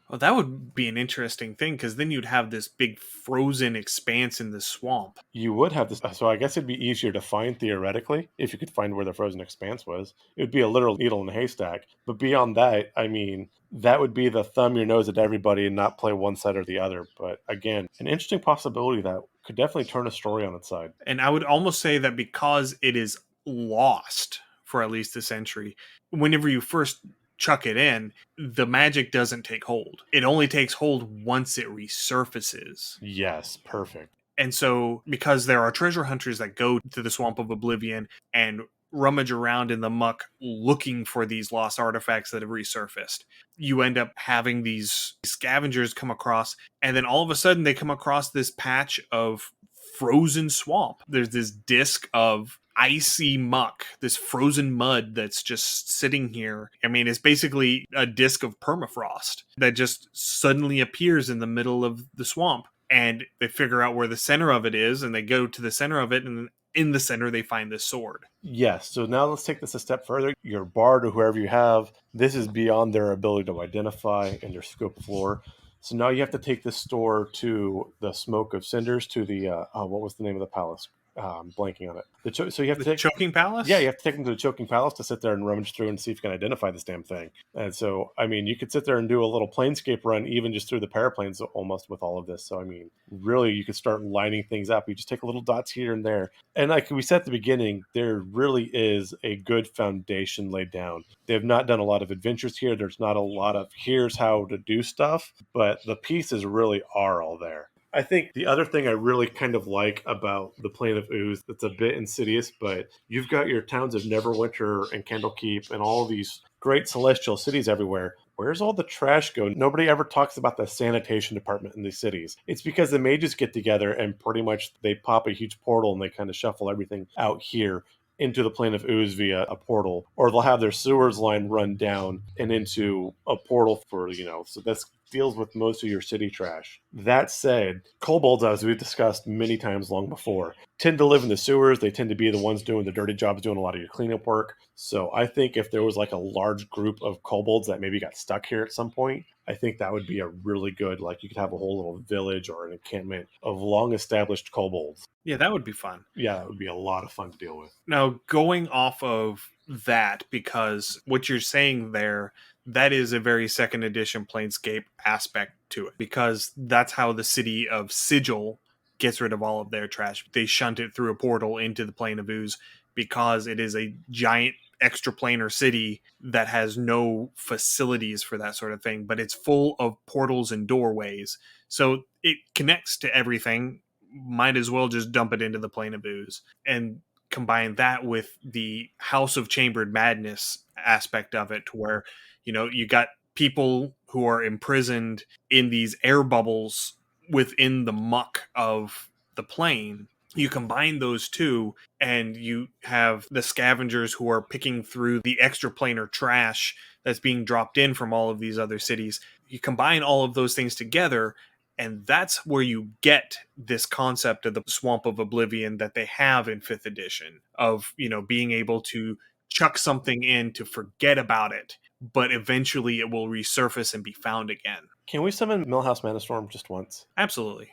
Well, that would be an interesting thing, because then you'd have this big frozen expanse in the swamp. You would have this, so I guess it'd be easier to find theoretically if you could find where the frozen expanse was. It would be a literal needle in a haystack. But beyond that, I mean, that would be the thumb your nose at everybody and not play one side or the other. But again, an interesting possibility that could definitely turn a story on its side. And I would almost say that because it is lost for at least a century, whenever you first chuck it in, the magic doesn't take hold. It only takes hold once it resurfaces. Yes, perfect. And so, because there are treasure hunters that go to the Swamp of Oblivion and rummage around in the muck looking for these lost artifacts that have resurfaced, you end up having these scavengers come across, and then all of a sudden they come across this patch of frozen swamp. There's this disc of icy muck, this frozen mud that's just sitting here. I mean, it's basically a disc of permafrost that just suddenly appears in the middle of the swamp. And they figure out where the center of it is, and they go to the center of it, and in the center they find this sword. Yes, so now let's take this a step further. Your bard or whoever you have, this is beyond their ability to identify and their scope of lore. So now you have to take this store to the Smoke of Cinders, to the what was the name of the palace? Blanking on it. So you have The to take. Choking Yeah, Palace? you have to take them to the Choking Palace to sit there and rummage through and see if you can identify this damn thing. And so, I mean, you could sit there and do a little planescape run, even just through the paraplanes, almost with all of this. So, I mean, really, you could start lining things up. You just take little dots here and there. And like we said at the beginning, there really is a good foundation laid down. They have not done a lot of adventures here. There's not a lot of here's how to do stuff, but the pieces really are all there. I think the other thing I really kind of like about the Plane of Ooze that's a bit insidious, but you've got your towns of Neverwinter and Candlekeep and all these great celestial cities everywhere. Where's all the trash go? Nobody ever talks about the sanitation department in these cities. It's because the mages get together and pretty much they pop a huge portal and they kind of shuffle everything out here into the Plane of Ooze via a portal, or they'll have their sewers line run down and into a portal for, so that's deals with most of your city trash. That said, kobolds, as we've discussed many times long before, tend to live in the sewers. They tend to be the ones doing the dirty jobs, doing a lot of your cleanup work. So I think if there was like a large group of kobolds that maybe got stuck here at some point, I think that would be a really good, like you could have a whole little village or an encampment of long established kobolds. Yeah, that would be fun. Yeah, that would be a lot of fun to deal with. Now, going off of that, because what you're saying there, that is a very second edition Planescape aspect to it, because that's how the city of Sigil gets rid of all of their trash. They shunt it through a portal into the Plane of Ooze because it is a giant extraplanar city that has no facilities for that sort of thing, but it's full of portals and doorways. So it connects to everything. Might as well just dump it into the Plane of Ooze. And combine that with the House of Chambered Madness aspect of it, to where, you got people who are imprisoned in these air bubbles within the muck of the plane. You combine those two, and you have the scavengers who are picking through the extraplanar trash that's being dropped in from all of these other cities. You combine all of those things together, and that's where you get this concept of the Swamp of Oblivion that they have in 5th edition, of, being able to chuck something in to forget about it, but eventually it will resurface and be found again. Can we summon Milhouse Manustorm just once? Absolutely.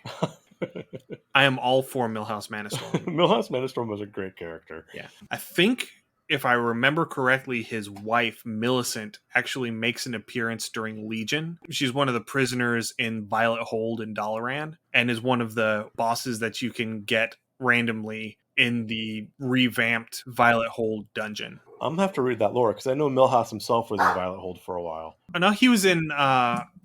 I am all for Milhouse Manustorm. Milhouse Manustorm was a great character. Yeah. I think, if I remember correctly, his wife, Millicent, actually makes an appearance during Legion. She's one of the prisoners in Violet Hold in Dalaran, and is one of the bosses that you can get randomly in the revamped Violet Hold dungeon. I'm gonna have to read that lore because I know Milhouse himself was in Violet Hold for a while. No, he was in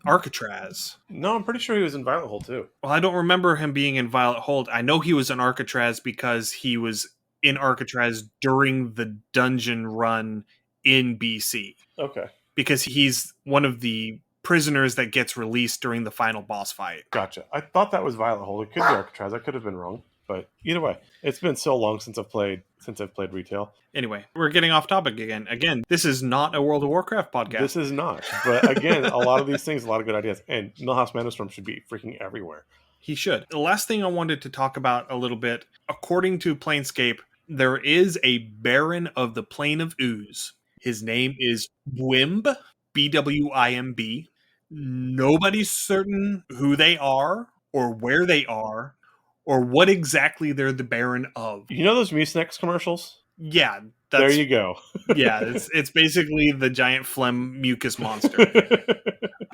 Arcatraz. No, I'm pretty sure he was in Violet Hold too. Well, I don't remember him being in Violet Hold. I know he was in Arcatraz because he was in Arcatraz during the dungeon run in BC. Okay. Because he's one of the prisoners that gets released during the final boss fight. Gotcha. I thought that was Violet Hold. It could be Arcatraz. I could have been wrong. But either way, it's been so long since I've played retail. Anyway, we're getting off topic again. Again, this is not a World of Warcraft podcast. This is not. But again, a lot of these things, a lot of good ideas. And Milhouse Manustorm should be freaking everywhere. He should. The last thing I wanted to talk about a little bit, according to Planescape, there is a Baron of the Plane of Ooze. His name is Bwimb, Bwimb. Nobody's certain who they are or where they are or what exactly they're the Baron of. You know those Mucinex commercials? Yeah. There you go. Yeah, it's basically the giant phlegm mucus monster.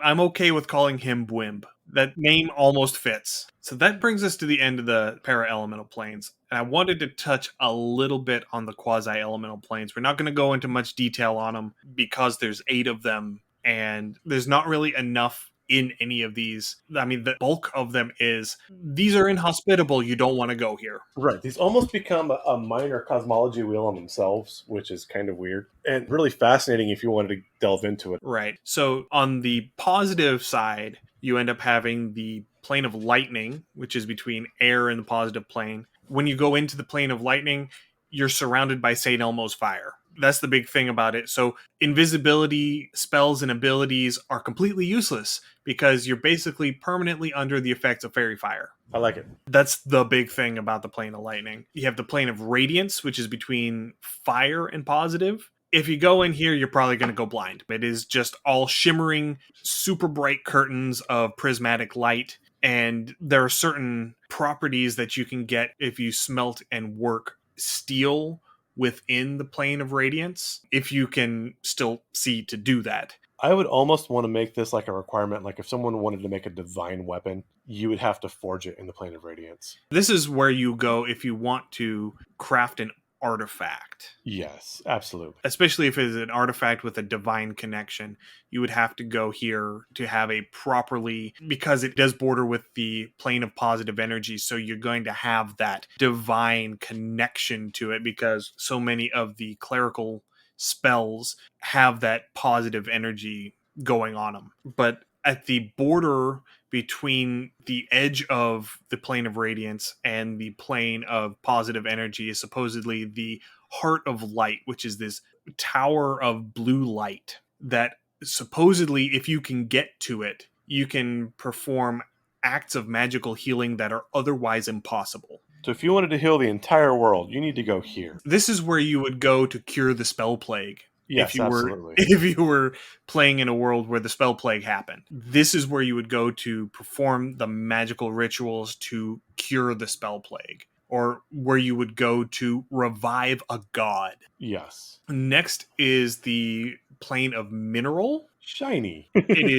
I'm okay with calling him Bwimb. That name almost fits. So that brings us to the end of the Paraelemental Planes. And I wanted to touch a little bit on the Quasi-Elemental Planes. We're not going to go into much detail on them because there's 8 of them, and there's not really enough in any of these. I mean, the bulk of them is, these are inhospitable, you don't want to go here. Right. These almost become a minor cosmology wheel on themselves, which is kind of weird and really fascinating if you wanted to delve into it. Right. So on the positive side, you end up having the plane of lightning, which is between air and the positive plane. When you go into the plane of lightning, you're surrounded by St. Elmo's fire. That's the big thing about it. So invisibility spells and abilities are completely useless because you're basically permanently under the effects of fairy fire. I like it. That's the big thing about the plane of lightning. You have the plane of radiance, which is between fire and positive. If you go in here, you're probably going to go blind. It is just all shimmering, super bright curtains of prismatic light. And there are certain properties that you can get if you smelt and work steel within the plane of radiance, if you can still see to do that. I would almost want to make this like a requirement. Like if someone wanted to make a divine weapon, you would have to forge it in the plane of radiance. This is where you go if you want to craft an artifact. Yes, absolutely. Especially if it's an artifact with a divine connection, you would have to go here to have a properly, because it does border with the plane of positive energy, so you're going to have that divine connection to it, because so many of the clerical spells have that positive energy going on them. But at the border between the edge of the plane of radiance and the plane of positive energy is supposedly the heart of light, which is this tower of blue light that supposedly, if you can get to it, you can perform acts of magical healing that are otherwise impossible. So if you wanted to heal the entire world, you need to go here. This is where you would go to cure the spell plague. Yes, absolutely. If you were playing in a world where the spell plague happened, this is where you would go to perform the magical rituals to cure the spell plague, or where you would go to revive a god. Yes. Next is the plane of mineral. Shiny. It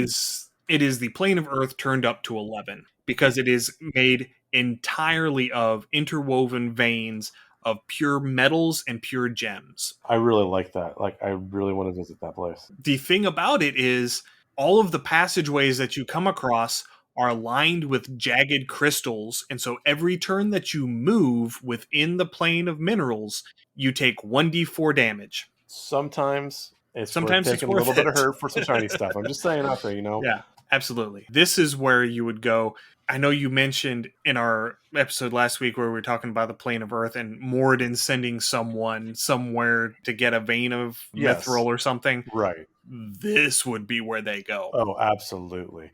is the plane of earth turned up to 11, because it is made entirely of interwoven veins of pure metals and pure gems. I really like that. Like, I really want to visit that place. The thing about it is all of the passageways that you come across are lined with jagged crystals, and so every turn that you move within the plane of minerals, you take 1d4 damage. Sometimes it's Sometimes worth it's taking a worth little bit of it. hurt for some shiny stuff. I'm just saying out there, Yeah, absolutely. This is where you would go. I know you mentioned in our episode last week where we were talking about the plane of earth and Moradin sending someone somewhere to get a vein of Yes. mithril or something. Right. This would be where they go. Oh, absolutely.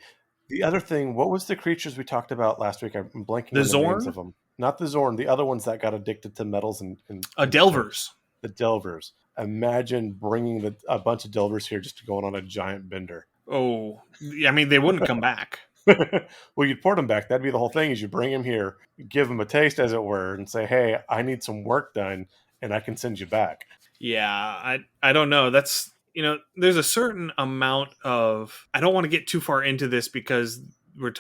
The other thing, what was the creatures we talked about last week? I'm blanking The on the names Zorn? of them. Not the Zorn, the other ones that got addicted to metals and Delvers. The Delvers. Imagine bringing a bunch of Delvers here just to go on a giant bender. Oh, I mean, they wouldn't come back. Well, you'd port them back. That'd be the whole thing, is you bring them here, give them a taste, as it were, and say, hey, I need some work done, and I can send you back. Yeah, I don't know. That's, there's a certain amount of, I don't want to get too far into this because we're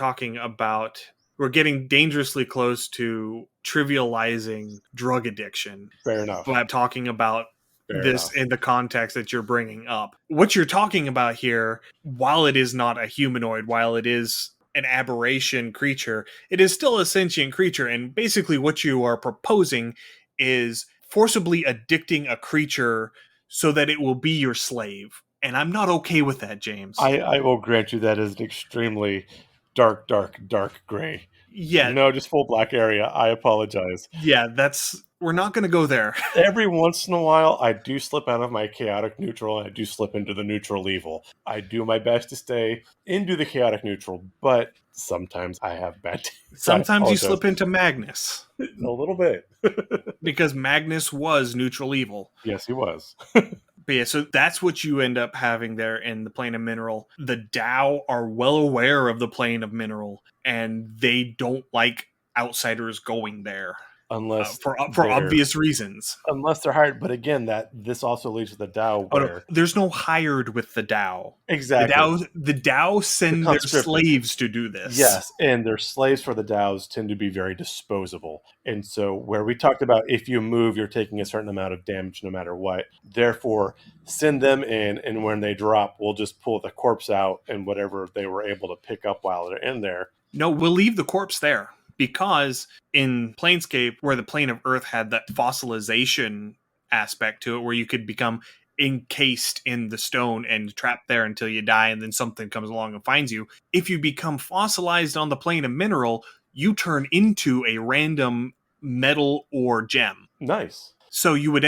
getting dangerously close to trivializing drug addiction. Fair enough. But I'm talking about this in the context that you're bringing up. What you're talking about here, while it is not a humanoid, while it is an aberration creature, it is still a sentient creature. And basically what you are proposing is forcibly addicting a creature so that it will be your slave. And I'm not okay with that, James. I will grant you that is an extremely dark gray. Yeah. No, just full black area. I apologize. Yeah, we're not going to go there. Every once in a while, I do slip out of my chaotic neutral, and I do slip into the neutral evil. I do my best to stay into the chaotic neutral, but sometimes I have bad days. Sometimes you slip into Magnus. A little bit. Because Magnus was neutral evil. Yes, he was. But yeah, so that's what you end up having there in the plane of mineral. The Tao are well aware of the plane of mineral, and they don't like outsiders going there. Unless for obvious reasons. Unless they're hired. But again, this also leads to the Tao where... there's no hired with the Tao. Exactly. The Tao send their slaves to do this. Yes, and their slaves for the Taos tend to be very disposable. And so where we talked about if you move, you're taking a certain amount of damage no matter what. Therefore, send them in, and when they drop, we'll just pull the corpse out and whatever they were able to pick up while they're in there. No, we'll leave the corpse there. Because in Planescape, where the plane of Earth had that fossilization aspect to it, where you could become encased in the stone and trapped there until you die, and then something comes along and finds you. If you become fossilized on the plane of mineral, you turn into a random metal or gem. Nice. So you would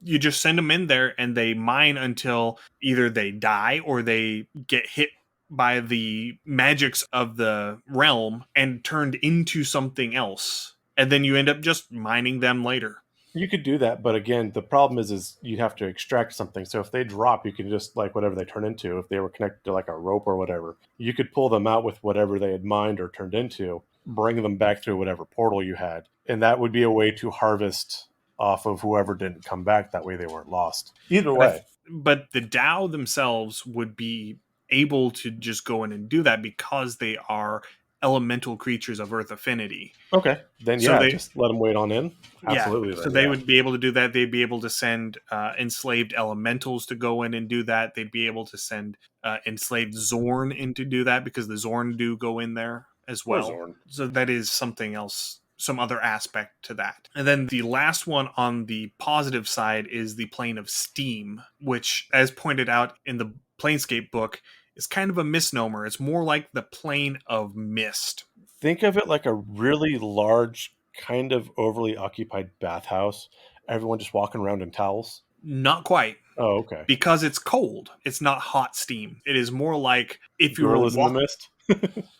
you just send them in there and they mine until either they die or they get hit by the magics of the realm and turned into something else. And then you end up just mining them later. You could do that, but again, the problem is you have to extract something. So if they drop, you can just like whatever they turn into. If they were connected to like a rope or whatever, you could pull them out with whatever they had mined or turned into, bring them back through whatever portal you had, and that would be a way to harvest off of whoever didn't come back. That way, they weren't lost. Either But way, but the Tao themselves would be able to just go in and do that because they are elemental creatures of Earth affinity. okay, then So yeah, they just let them wait on in. Yeah, Absolutely, so then they yeah. would be able to do that. They'd be able to send enslaved elementals to go in and do that. They'd be able to send enslaved Zorn in to do that because the Zorn do go in there as Or well. Zorn. So that is something else, some other aspect to that. And then the last one on the positive side is the plane of steam, which, as pointed out in the Planescape book, is kind of a misnomer. It's more like the plane of mist. Think of it like a really large, kind of overly occupied bathhouse. Everyone just walking around in towels. Not quite. Oh, okay. Because it's cold. It's not hot steam. It is more like if you were Gorillas in the Mist,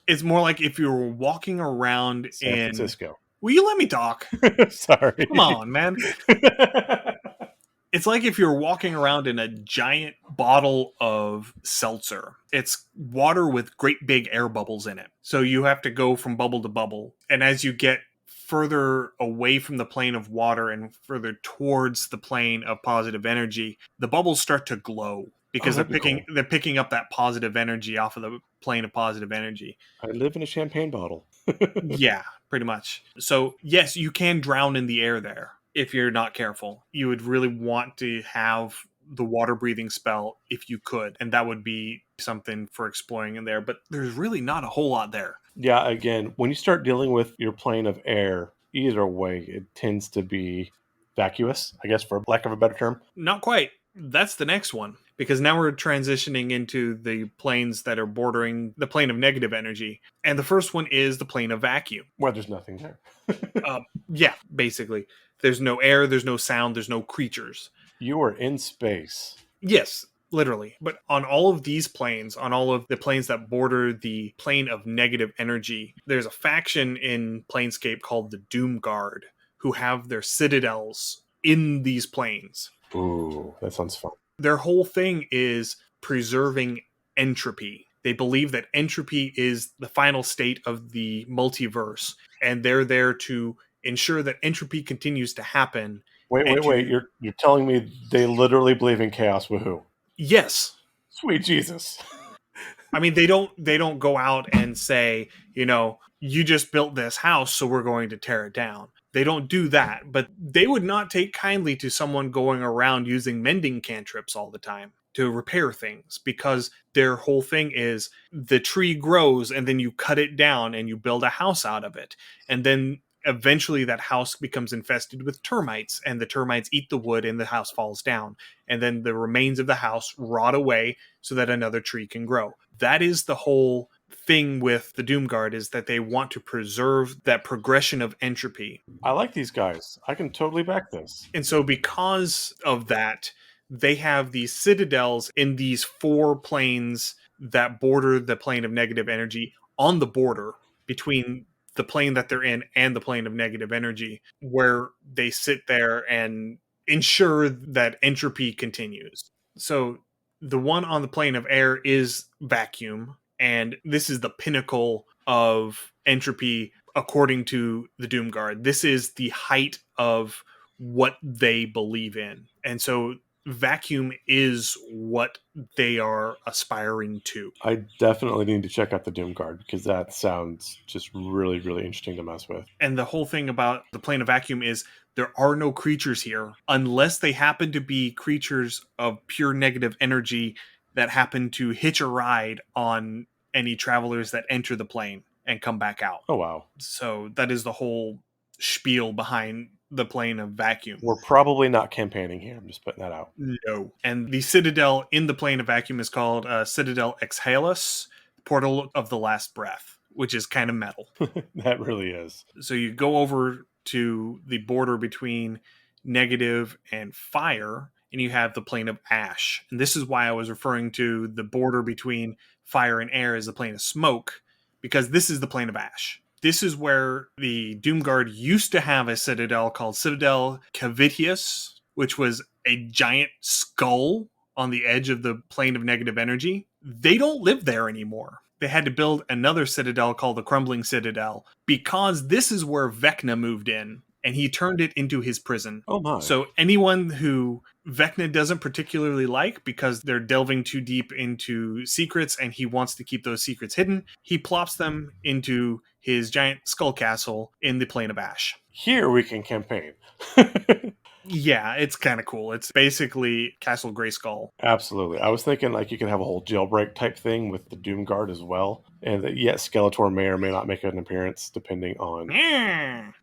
it's more like if you were walking around San in. Francisco. Will you let me talk? Sorry. Come on, man. It's like if you're walking around in a giant bottle of seltzer. It's water with great big air bubbles in it. So you have to go from bubble to bubble. And as you get further away from the plane of water and further towards the plane of positive energy, the bubbles start to glow Oh, because that'd be cool. they're picking up that positive energy off of the plane of positive energy. I live in a champagne bottle. Yeah, pretty much. So, yes, you can drown in the air there if you're not careful. You would really want to have the water breathing spell if you could, and that would be something for exploring in there, but there's really not a whole lot there. Yeah, again, when you start dealing with your plane of air, either way, it tends to be vacuous, I guess, for lack of a better term. Not quite. That's the next one because now we're transitioning into the planes that are bordering the plane of negative energy. And the first one is the plane of vacuum. Where there's nothing there. Yeah, basically. There's no air, there's no sound, there's no creatures. You are in space. Yes, literally. But on all of these planes, on all of the planes that border the plane of negative energy, there's a faction in Planescape called the Doom Guard who have their citadels in these planes. Ooh, that sounds fun. Their whole thing is preserving entropy. They believe that entropy is the final state of the multiverse, and they're there to ensure that entropy continues to happen. Wait, And wait, wait. to, You're telling me they literally believe in chaos, woohoo. yes, Sweet Jesus. I mean they don't go out and say, you just built this house, so we're going to tear it down. They don't do that, but they would not take kindly to someone going around using mending cantrips all the time to repair things because their whole thing is the tree grows and then you cut it down and you build a house out of it. And then eventually that house becomes infested with termites and the termites eat the wood and the house falls down. And then the remains of the house rot away so that another tree can grow. That is the whole thing with the Doomguard, is that they want to preserve that progression of entropy. I like these guys. I can totally back this. And so because of that, they have these citadels in these four planes that border the plane of negative energy on the border between the plane that they're in and the plane of negative energy, where they sit there and ensure that entropy continues. So the one on the plane of air is vacuum, and this is the pinnacle of entropy according to the Doomguard. This is the height of what they believe in. And so vacuum is what they are aspiring to. I definitely need to check out the Doom Guard because that sounds just really, really interesting to mess with. And the whole thing about the plane of vacuum is there are no creatures here unless they happen to be creatures of pure negative energy that happen to hitch a ride on any travelers that enter the plane and come back out. Oh, wow. So that is the whole spiel behind the plane of vacuum. We're probably not campaigning here. I'm just putting that out. No. And the citadel in the plane of vacuum is called Citadel Exhalus, Portal of the Last Breath, which is kind of metal. That really is. So you go over to the border between negative and fire, and you have the plane of ash. And this is why I was referring to the border between fire and air as the plane of smoke, because this is the plane of ash. This is where the Doomguard used to have a citadel called Citadel Cavitius, which was a giant skull on the edge of the plane of negative energy. They don't live there anymore. They had to build another citadel called the Crumbling Citadel because this is where Vecna moved in and he turned it into his prison. Oh my. So anyone who Vecna doesn't particularly like because they're delving too deep into secrets and he wants to keep those secrets hidden, he plops them into his giant skull castle in the Plane of Ash. Here we can campaign. Yeah, it's kind of cool. It's basically Castle Grayskull. Absolutely. I was thinking like you could have a whole jailbreak type thing with the Doomguard as well. And that, yet Skeletor may or may not make an appearance depending on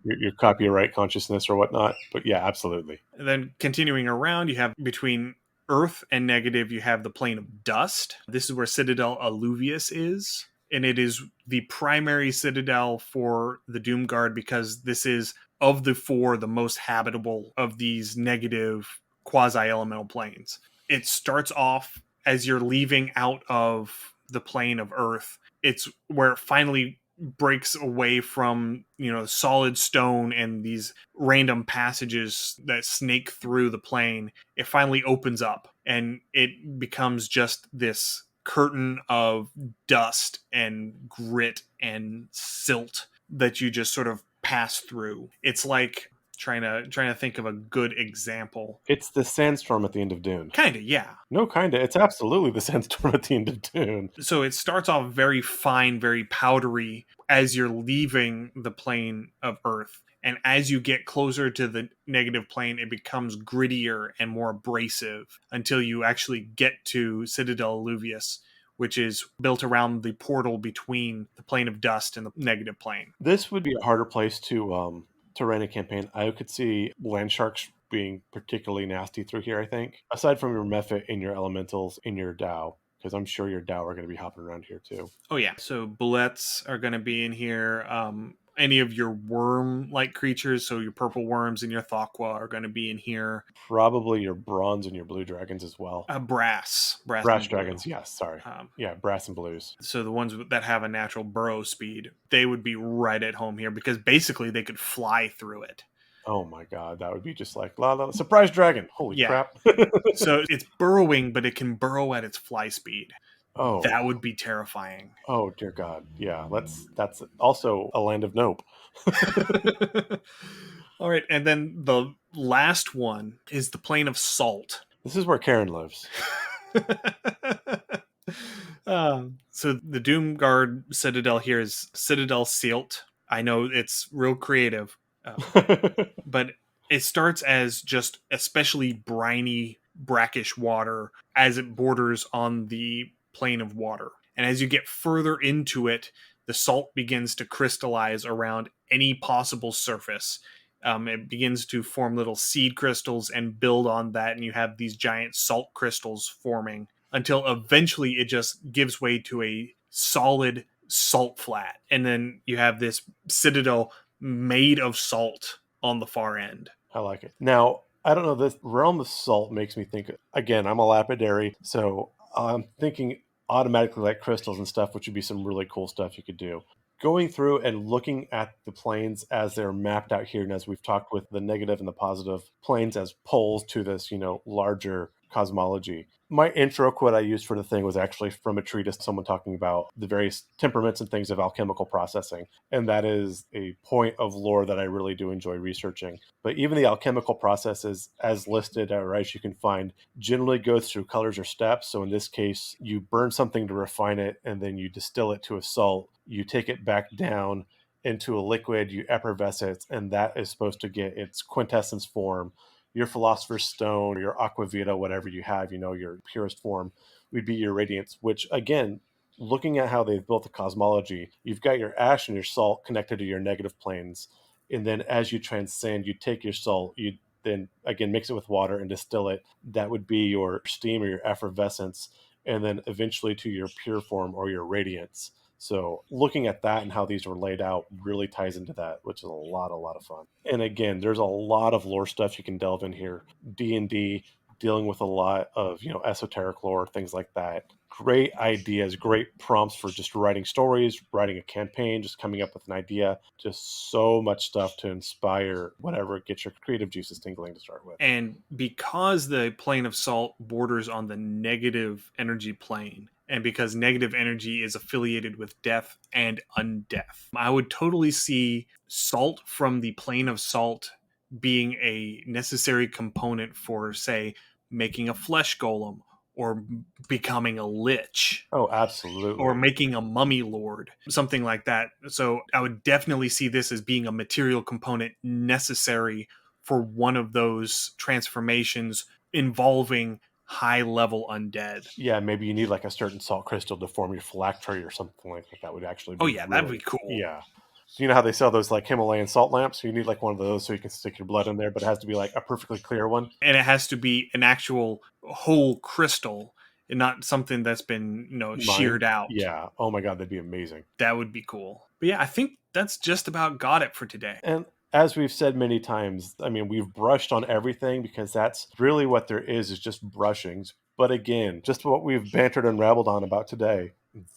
your copyright consciousness or whatnot. But yeah, absolutely. And then continuing around, you have between Earth and Negative, you have the Plane of Dust. This is where Citadel Alluvius is. And it is the primary citadel for the Doomguard because this is, of the four, the most habitable of these negative quasi-elemental planes. It starts off as you're leaving out of the plane of Earth. It's where it finally breaks away from, solid stone and these random passages that snake through the plane. It finally opens up and it becomes just this curtain of dust and grit and silt that you just sort of pass through. It's like trying to think of a good example. It's the sandstorm at the end of Dune. Kinda, yeah. No, kinda. It's absolutely the sandstorm at the end of Dune. So it starts off very fine, very powdery as you're leaving the plane of Earth. And as you get closer to the negative plane, it becomes grittier and more abrasive until you actually get to Citadel Alluvius, which is built around the portal between the plane of dust and the negative plane. This would be a harder place to run a campaign. I could see land sharks being particularly nasty through here, I think. Aside from your Mephit and your elementals in your Dow, because I'm sure your Dow are going to be hopping around here too. Oh yeah, so bullets are going to be in here. Any of your worm-like creatures, so your purple worms and your Thaqua are going to be in here. Probably your bronze and your blue dragons as well. Brass dragons, yes, sorry. Yeah, brass and blues. So the ones that have a natural burrow speed, they would be right at home here because basically they could fly through it. Oh my god, that would be just like, la la, surprise dragon. Holy crap. So it's burrowing, but it can burrow at its fly speed. Oh, that would be terrifying. Oh dear God, yeah. That's also a land of nope. All right, and then the last one is the plane of salt. This is where Karen lives. So the Doomguard Citadel here is Citadel Silt. I know it's real creative, but it starts as just especially briny, brackish water as it borders on the plane of water. And as you get further into it, the salt begins to crystallize around any possible surface. It begins to form little seed crystals and build on that, and you have these giant salt crystals forming until eventually it just gives way to a solid salt flat. And then you have this citadel made of salt on the far end. I like it. Now, I don't know, this realm of salt makes me think, again, I'm a lapidary, so I'm thinking automatically like crystals and stuff, which would be some really cool stuff you could do. Going through and looking at the planes as they're mapped out here, and as we've talked with the negative and the positive planes as poles to this, larger cosmology. My intro quote I used for the thing was actually from a treatise, someone talking about the various temperaments and things of alchemical processing. And that is a point of lore that I really do enjoy researching. But even the alchemical processes as listed or as you can find generally go through colors or steps. So in this case, you burn something to refine it and then you distill it to a salt. You take it back down into a liquid, you effervesce it, and that is supposed to get its quintessence form. Your Philosopher's Stone, your Aquavita, whatever you have, your purest form would be your Radiance, which again, looking at how they've built the cosmology, you've got your ash and your salt connected to your negative planes. And then as you transcend, you take your salt, you then again mix it with water and distill it. That would be your steam or your effervescence. And then eventually to your pure form or your radiance. So looking at that and how these were laid out really ties into that, which is a lot of fun. And again, there's a lot of lore stuff you can delve in here. D&D, dealing with a lot of, esoteric lore, things like that. great ideas, great prompts for just writing stories, writing a campaign, just coming up with an idea. Just so much stuff to inspire whatever gets your creative juices tingling to start with. And because the plane of salt borders on the negative energy plane, and because negative energy is affiliated with death and undeath, I would totally see salt from the plane of salt being a necessary component for, say, making a flesh golem or becoming a lich Oh, or absolutely. making a mummy lord, something like that. So I would definitely see this as being a material component necessary for one of those transformations involving high level undead. Yeah, maybe you need like a certain salt crystal to form your phylactery or something like that. That would actually Oh be yeah, that'd be really, cool. yeah. So you know how they sell those like Himalayan salt lamps? You need like one of those so you can stick your blood in there, but it has to be like a perfectly clear one. And it has to be an actual whole crystal and not something that's been, Mine, sheared out. yeah. Oh my god, that'd be amazing. That would be cool. But yeah, I think that's just about got it for today. And as we've said many times, I mean, we've brushed on everything because that's really what there is just brushings. But again, just what we've bantered and rabbled on about today,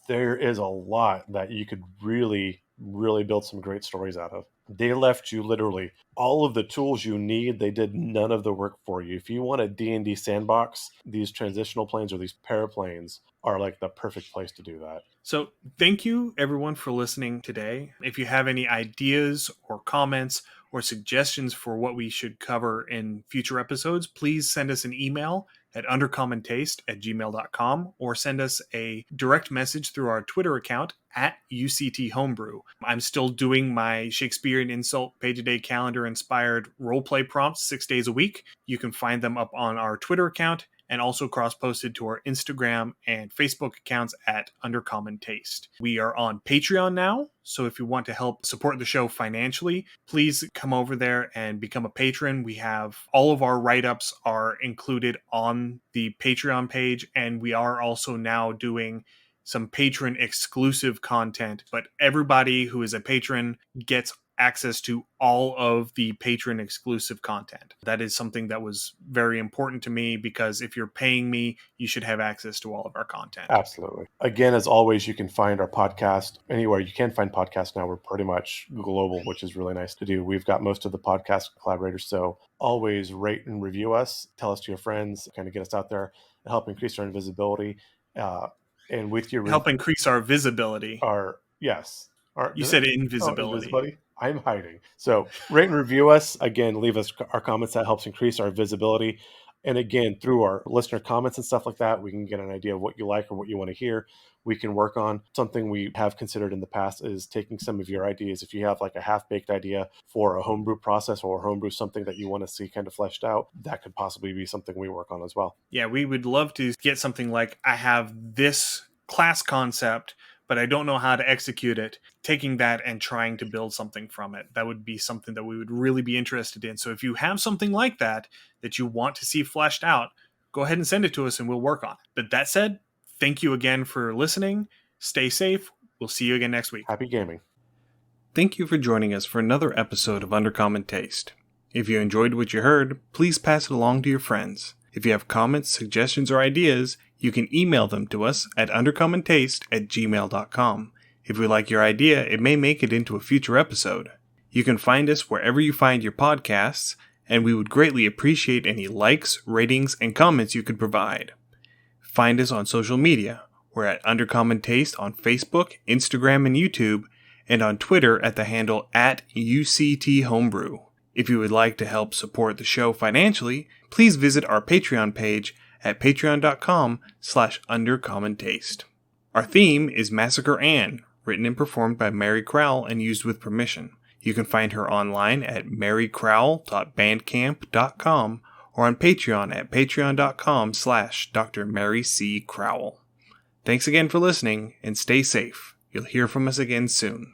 there is a lot that you could really, really build some great stories out of. They left you literally all of the tools you need. They did none of the work for you. If you want a D&D sandbox, these transitional planes or these paraplanes are like the perfect place to do that. So, thank you everyone for listening today. If you have any ideas or comments or suggestions for what we should cover in future episodes, please send us an email at undercommontaste@gmail.com or send us a direct message through our Twitter account at UCT Homebrew. I'm still doing my Shakespearean insult page a day calendar inspired roleplay prompts 6 days a week. You can find them up on our Twitter account and also cross-posted to our Instagram and Facebook accounts at Undercommon Taste. We are on Patreon now, so if you want to help support the show financially, please come over there and become a patron. We have all of our write-ups are included on the Patreon page, and we are also now doing some patron exclusive content, but everybody who is a patron gets access to all of the patron exclusive content. That is something that was very important to me because if you're paying me, you should have access to all of our content. Absolutely. Again, as always, you can find our podcast anywhere you can find podcasts now. We're pretty much global, which is really nice to do. We've got most of the podcast collaborators, so always rate and review us. Tell us to your friends, kind of get us out there and help increase our invisibility. And with your Help increase our visibility. yes. You said Oh, invisibility. invisibility. I'm hiding. So rate and review us. Again, leave us our comments. That helps increase our visibility. And again, through our listener comments and stuff like that, we can get an idea of what you like or what you want to hear. We can work on something we have considered in the past is taking some of your ideas. If you have like a half-baked idea for a homebrew process or a homebrew something that you want to see kind of fleshed out, that could possibly be something we work on as well. Yeah, we would love to get something like, I have this class concept, but I don't know how to execute it, taking that and trying to build something from it. That would be something that we would really be interested in. So if you have something like that you want to see fleshed out, go ahead and send it to us and we'll work on it. But that said, thank you again for listening. Stay safe. We'll see you again next week. Happy gaming. Thank you for joining us for another episode of Undercommon Taste. If you enjoyed what you heard, please pass it along to your friends. If you have comments, suggestions, or ideas, you can email them to us at undercommontaste@gmail.com. If we like your idea, it may make it into a future episode. You can find us wherever you find your podcasts, and we would greatly appreciate any likes, ratings, and comments you could provide. Find us on social media. We're at Undercommon Taste on Facebook, Instagram, and YouTube, and on Twitter at the handle at UCT Homebrew. If you would like to help support the show financially, please visit our Patreon page at patreon.com/undercommontaste. Our theme is Massacre Anne, written and performed by Mary Crowell and used with permission. You can find her online at marycrowell.bandcamp.com or on Patreon at patreon.com/Dr. Mary C. Crowell. Thanks again for listening, and stay safe. You'll hear from us again soon.